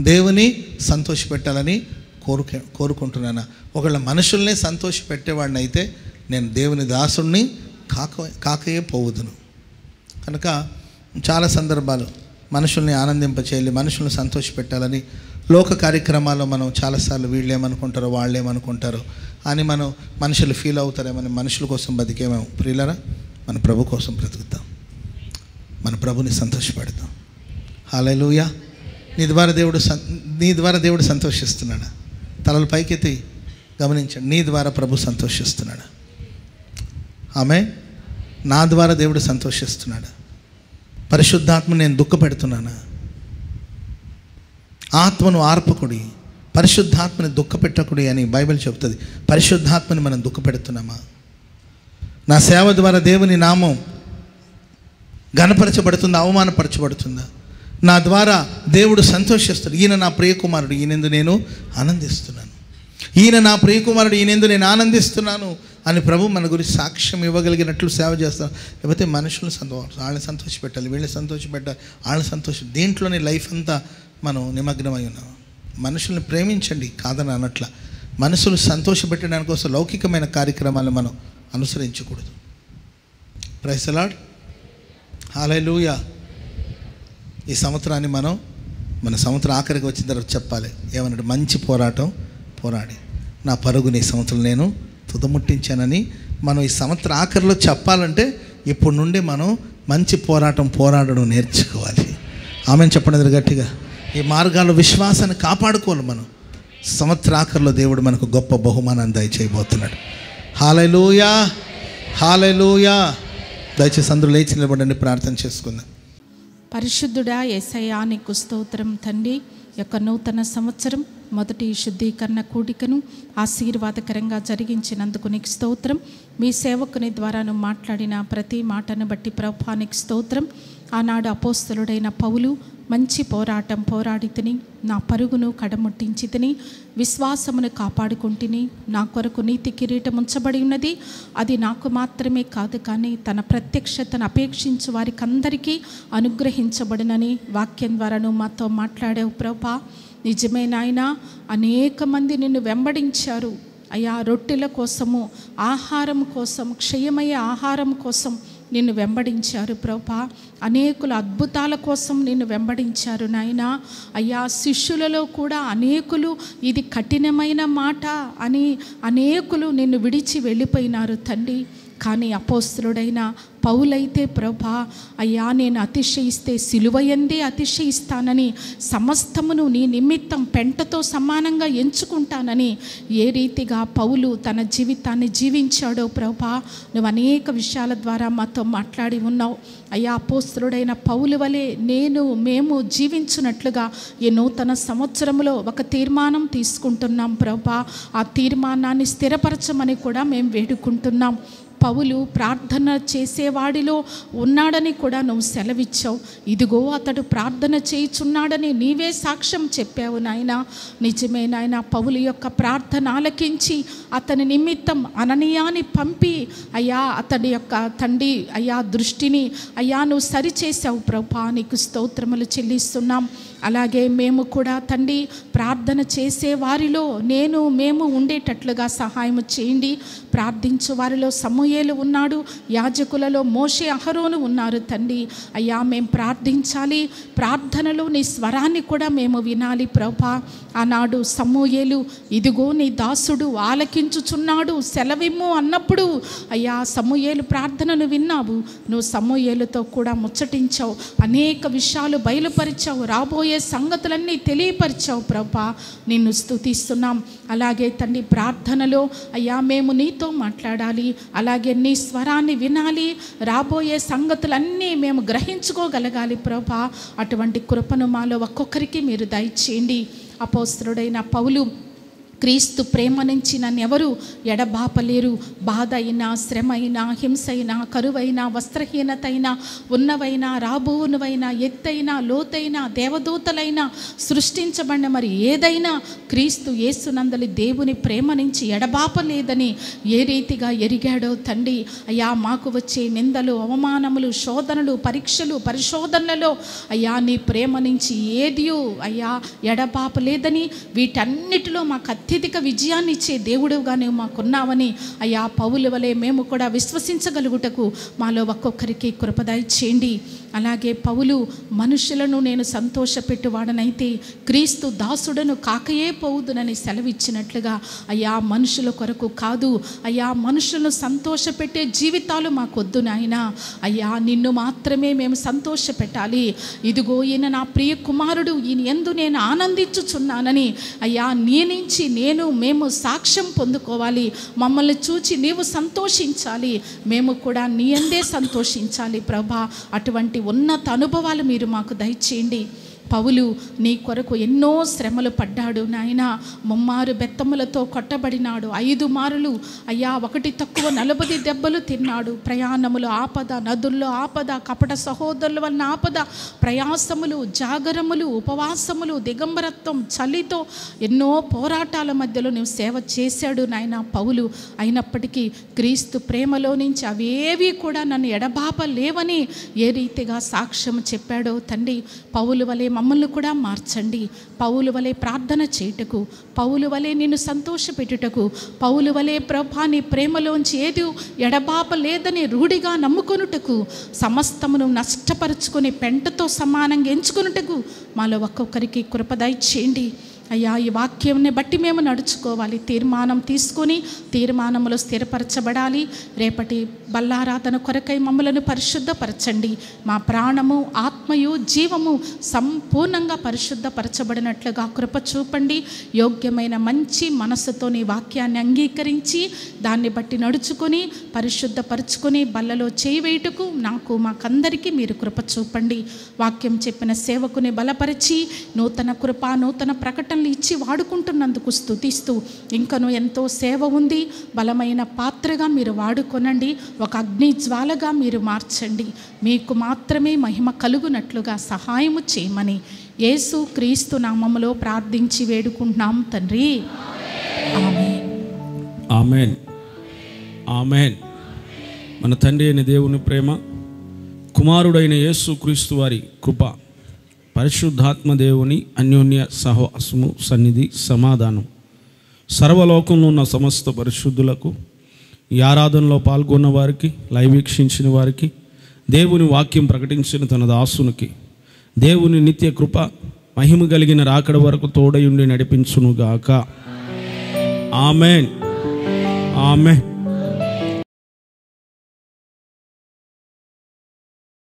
దేవుని సంతోషపెట్టాలని కోరుకుంటున్నానా? ఒకళ్ళ మనుషుల్నే సంతోషపెట్టేవాడిని అయితే నేను దేవుని దాసుడిని కాకయే పోవుదును. కనుక చాలా సందర్భాలు మనుషుల్ని ఆనందింపచేయాలి, మనుషుల్ని సంతోషపెట్టాలని లోక కార్యక్రమాల్లో మనం చాలాసార్లు వీళ్ళు ఏమనుకుంటారో వాళ్ళు ఏమనుకుంటారో అని మనం మనుషులు ఫీల్ అవుతారేమని మనుషుల కోసం బతికేమేమో. ప్రియులారా, మన ప్రభు కోసం బ్రతుకుతాం, మన ప్రభుని సంతోషపెడతాం. హల్లెలూయా. నీ ద్వారా దేవుడు సంతోషిస్తున్నాడా? తలలు పైకెత్తి గమనించండి. నీ ద్వారా ప్రభు సంతోషిస్తున్నాడా? ఆమె నా ద్వారా దేవుడు సంతోషిస్తున్నాడా? పరిశుద్ధాత్మ నేను దుఃఖపెడుతున్నానా? ఆత్మను ఆర్పకుడి, పరిశుద్ధాత్మని దుఃఖపెట్టకుడి అని బైబిల్ చెబుతుంది. పరిశుద్ధాత్మని మనం దుఃఖపెడుతున్నామా? నా సేవ ద్వారా దేవుని నామం ఘనపరచబడుతుందా, అవమానపరచబడుతుందా? నా ద్వారా దేవుడు సంతోషిస్తాడు. ఈయన నా ప్రియకుమారుడు, ఈయనందు నేను ఆనందిస్తున్నాను, ఈయన నా ప్రియకుమారుడు, ఈయనందు నేను ఆనందిస్తున్నాను అని ప్రభు మన గురించి సాక్ష్యం ఇవ్వగలిగినట్లు సేవ చేస్తాను. లేకపోతే మనుషులు వాళ్ళని సంతోషపెట్టాలి, వీళ్ళని సంతోషపెట్టాలి, వాళ్ళని సంతోషం. దీంట్లోనే లైఫ్ అంతా మనం నిమగ్నమై ఉన్నాం. మనుషుల్ని ప్రేమించండి కాదని అనట్ల, మనసులు సంతోషపెట్టడానికి కోసం లౌకికమైన కార్యక్రమాలను మనం అనుసరించకూడదు. Praise the lord. హల్లెలూయా. ఈ సంవత్సరాన్ని మన సంవత్సరం ఆఖరికి వచ్చిన తర్వాత చెప్పాలి ఏమన్నాడు? మంచి పోరాటం పోరాడి నా పరుగుని ఈ సంవత్సరం నేను తుదముట్టించానని మనం ఈ సంవత్సరం ఆఖరిలో చెప్పాలంటే ఇప్పుడు నుండి మనం మంచి పోరాటం పోరాడడం నేర్చుకోవాలి. ఆమెను చెప్పండి గట్టిగా. ఈ మార్గాల్లో విశ్వాసాన్ని కాపాడుకోవాలి. మనం సంవత్సర ఆఖరిలో దేవుడు మనకు గొప్ప బహుమానాన్ని దయచేయబోతున్నాడు. హల్లెలూయా, హల్లెలూయా. దయచేసి అందరూ లేచి నిలబడండి, ప్రార్థన చేసుకుందాం. పరిశుద్ధుడా యేసయ్యా, నీకు స్తోత్రం తండ్రి. యొక్క నూతన సంవత్సరం మొదటి శుద్ధీకరణ కూడికను ఆశీర్వాదకరంగా జరిగించినందుకు నీకు స్తోత్రం. మీ సేవకుని ద్వారాను మాట్లాడిన ప్రతి మాటను బట్టి ప్రభువా నీకు స్తోత్రం. ఆనాడు అపోస్తలుడైన పౌలు మంచి పోరాటం పోరాడి తిని, నా పరుగును కడముట్టించి తిని, విశ్వాసమును కాపాడుకుంటుని, నా కొరకు నీతి కిరీటం ఉంచబడి ఉన్నది. అది నాకు మాత్రమే కాదు, కానీ తన ప్రత్యక్షతను అపేక్షించు వారికి అందరికీ అనుగ్రహించబడినని వాక్యం ద్వారాను మాతో మాట్లాడావు ప్రభువా. నిజమే నాయనా, అనేక మంది నిన్ను వెంబడించారు అయ్యా. రొట్టెల కోసము, ఆహారం కోసం, క్షయమయ్యే ఆహారం కోసం నిన్ను వెంబడించారు ప్రభువా. అనేకుల అద్భుతాల కోసం నిన్ను వెంబడించారు నాయనా. అయ్యా, శిష్యులలో కూడా అనేకులు ఇది కఠినమైన మాట అని అనేకులు నిన్ను విడిచి వెళ్ళిపోయినారు తండ్రి. కానీ అపోస్తలుడైన పౌలైతే ప్రభా, అయ్యా నేను అతిశయిస్తే సిలువయందే అతిశయిస్తానని, సమస్తమును నీ నిమిత్తం పెంటతో సమానంగా ఎంచుకుంటానని ఏ రీతిగా పౌలు తన జీవితాన్ని జీవించాడో ప్రభా, నువ్వు అనేక విషయాల ద్వారా మాతో మాట్లాడి ఉన్నావు అయ్యా. అపోస్తలుడైన పౌలు వలె మేము జీవించున్నట్లుగా ఈ నూతన సంవత్సరంలో ఒక తీర్మానం తీసుకుంటున్నాం ప్రభా. ఆ తీర్మానాన్ని స్థిరపరచమని కూడా మేము వేడుకుంటున్నాం. పౌలు ప్రార్థన చేసేవాడిలో ఉన్నాడని కూడా నువ్వు సెలవిచ్చావు. ఇదిగో అతడు ప్రార్థన చేయుచున్నాడని నీవే సాక్ష్యం చెప్పావు నాయన. నిజమే నాయన, పౌలు యొక్క ప్రార్థన ఆలకించి అతని నిమిత్తం అననీయాని పంపి అయ్యా అతడి యొక్క తండ్రి అయ్యా దృష్టిని అయ్యా నువ్వు సరిచేసావు ప్రభా, నీకు స్తోత్రములు చెల్లిస్తున్నాం. అలాగే మేము కూడా తండ్రి ప్రార్థన చేసే వారిలో మేము ఉండేటట్లుగా సహాయం చేయండి. ప్రార్థించు వారిలో సమూయేలు ఉన్నాడు, యాజకులలో మోషే అహరోను ఉన్నారు తండ్రి. అయ్యా మేము ప్రార్థించాలి, ప్రార్థనలో నీ స్వరాన్ని కూడా మేము వినాలి ప్రభా. ఆనాడు సమూయేలు ఇదిగో నీ దాసుడు ఆలకించుచున్నాడు సెలవిమ్ము అన్నప్పుడు అయ్యా సమూయేలు ప్రార్థనను విన్నావు. నువ్వు సమూయేలుతో కూడా ముచ్చటించావు, అనేక విషయాలు బయలుపరిచావు, రాబోయే సంగతులన్నీ తెలియపరిచావు ప్రభా. నిన్ను స్తుతిస్తున్నాం. అలాగే తండ్రి ప్రార్థనలో అయ్యా మేము నీతో మాట్లాడాలి, అలాగే నీ స్వరాన్ని వినాలి, రాబోయే సంగతులన్నీ మేము గ్రహించుకోగలగాలి ప్రభా. అటువంటి కృపను మాలో ఒక్కొక్కరికి మీరు దయచేయండి. అపోస్తలుడైన పౌలు క్రీస్తు ప్రేమ నుంచి నన్ను ఎవరు ఎడబాపలేరు. బాధ అయినా, శ్రమ అయినా, హింస అయినా, కరువైనా, వస్త్రహీనత అయినా, ఉన్నవైనా, రాబోనువైనా, ఎత్తైనా, లోతైనా, దేవదూతలైనా, సృష్టించబడిన మరి ఏదైనా క్రీస్తు యేసునందలి దేవుని ప్రేమ నుంచి ఎడబాపలేదని ఏ రీతిగా ఎరిగాడో తండ్రి. అయ్యా మాకు వచ్చే నిందలు, అవమానములు, శోధనలు, పరీక్షలు, పరిశోధనలలో అయ్యా నీ ప్రేమ నుంచి ఏదియో అయ్యా ఎడబాపలేదని, వీటన్నిటిలో మాకు అత్యధిక విజయాన్ని ఇచ్చే దేవుడుగా నువ్వు మాకున్నావని అయ్యా పౌలు వలె మేము కూడా విశ్వసించగలుగుటకు మాలో ఒక్కొక్కరికి కృప దయచేయండి. అలాగే పౌలు మనుషులను నేను సంతోషపెట్టువాడనైతే క్రీస్తు దాసుడను కాకయే పోవుదునని సెలవిచ్చినట్లుగా అయ్యా మనుషుల కొరకు కాదు అయ్యా, మనుషులను సంతోషపెట్టే జీవితాలు మాకొద్దు నాయనా. అయ్యా నిన్ను మాత్రమే మేము సంతోషపెట్టాలి. ఇదిగో ఈయన నా ప్రియ కుమారుడు, ఈయన యందు నేను ఆనందించుచున్నానని అయ్యా నీ నుంచి మేము సాక్ష్యం పొందుకోవాలి. మమ్మల్ని చూచి నీవు సంతోషించాలి, మేము కూడా నీ యందే సంతోషించాలి ప్రభా. అటువంటి ఉన్నత అనుభవాలు మీరు మాకు దయచేయండి. పౌలు నీ కొరకు ఎన్నో శ్రమలు పడ్డాడు నాయన. ముమ్మారు బెత్తములతో కొట్టబడినాడు, 5 మారులు అయ్యా 1 తక్కువ 40 దెబ్బలు తిన్నాడు. ప్రయాణములు ఆపద, నదుల్లో ఆపద, కపట సహోదరుల వలన ఆపద, ప్రయాసములు, జాగరములు, ఉపవాసములు, దిగంబరత్వం, చలితో ఎన్నో పోరాటాల మధ్యలో నువ్వు సేవ చేశాడు నాయన పౌలు. అయినప్పటికీ క్రీస్తు ప్రేమలో నుంచి అవేవి కూడా నన్ను ఎడబాపలేవని ఏ రీతిగా సాక్ష్యం చెప్పాడో తండ్రి. పౌలు వలె మమ్మల్ని కూడా మార్చండి. పౌలు వలె ప్రార్థన చేయుటకు, పౌలు వలె నిన్ను సంతోషపెట్టుటకు, పౌలు వలె ప్రభా నీ ప్రేమలోంచి ఏది ఎడబాపలేదని రూఢిగా నమ్ముకొనుటకు, సమస్తమును నష్టపరుచుకొని పెంటతో సమానంగా ఎంచుకొనుటకు మాలో ఒక్కొక్కరికి కృప దయచేయండి. అయ్యా ఈ వాక్యంని బట్టి మేము నడుచుకోవాలి. తీర్మానం తీసుకొని తీర్మానములో స్థిరపరచబడాలి. రేపటి బల్లారాధన కొరకై మమ్మలను పరిశుద్ధపరచండి. మా ప్రాణము, ఆత్మయు, జీవము సంపూర్ణంగా పరిశుద్ధపరచబడినట్లుగా కృప చూపండి. యోగ్యమైన మంచి మనస్సుతో నీ వాక్యాన్ని అంగీకరించి దాన్ని బట్టి నడుచుకొని పరిశుద్ధపరచుకొని బల్లలో చేయివేయుటకు నాకు మాకందరికీ మీరు కృప చూపండి. వాక్యం చెప్పిన సేవకుని బలపరిచి నూతన కృప, నూతన ప్రకటన మిమ్మల్ని ఇచ్చి వాడుకుంటున్నందుకు స్తుతిస్తూ, ఇంకను ఎంతో సేవ ఉంది, బలమైన పాత్రగా మీరు వాడుకొనండి, ఒక అగ్ని జ్వాలగా మీరు మార్చండి, మీకు మాత్రమే మహిమ కలుగునట్లుగా సహాయము చేయమని యేసు క్రీస్తు నామములో ప్రార్థించి వేడుకుంటున్నాం తండ్రి. ఆమేన్. ఆమేన్. ఆమేన్. మన తండ్రి అయిన దేవుని ప్రేమ, కుమారుడైన యేసు క్రీస్తు వారి కృప, పరిశుద్ధాత్మ దేవుని అన్యోన్య సహవాసము, సన్నిధి, సమాధానం సర్వలోకంలో ఉన్న సమస్త పరిశుద్ధులకు, ఈ ఆరాధనలో పాల్గొన్న వారికి, లైవ్ వీక్షించిన వారికి, దేవుని వాక్యం ప్రకటించిన తన దాసునికి దేవుని నిత్య కృప మహిమ కలిగిన రాకడ వరకు తోడయుండి నడిపించునుగాక. ఆమేన్. ఆమేన్.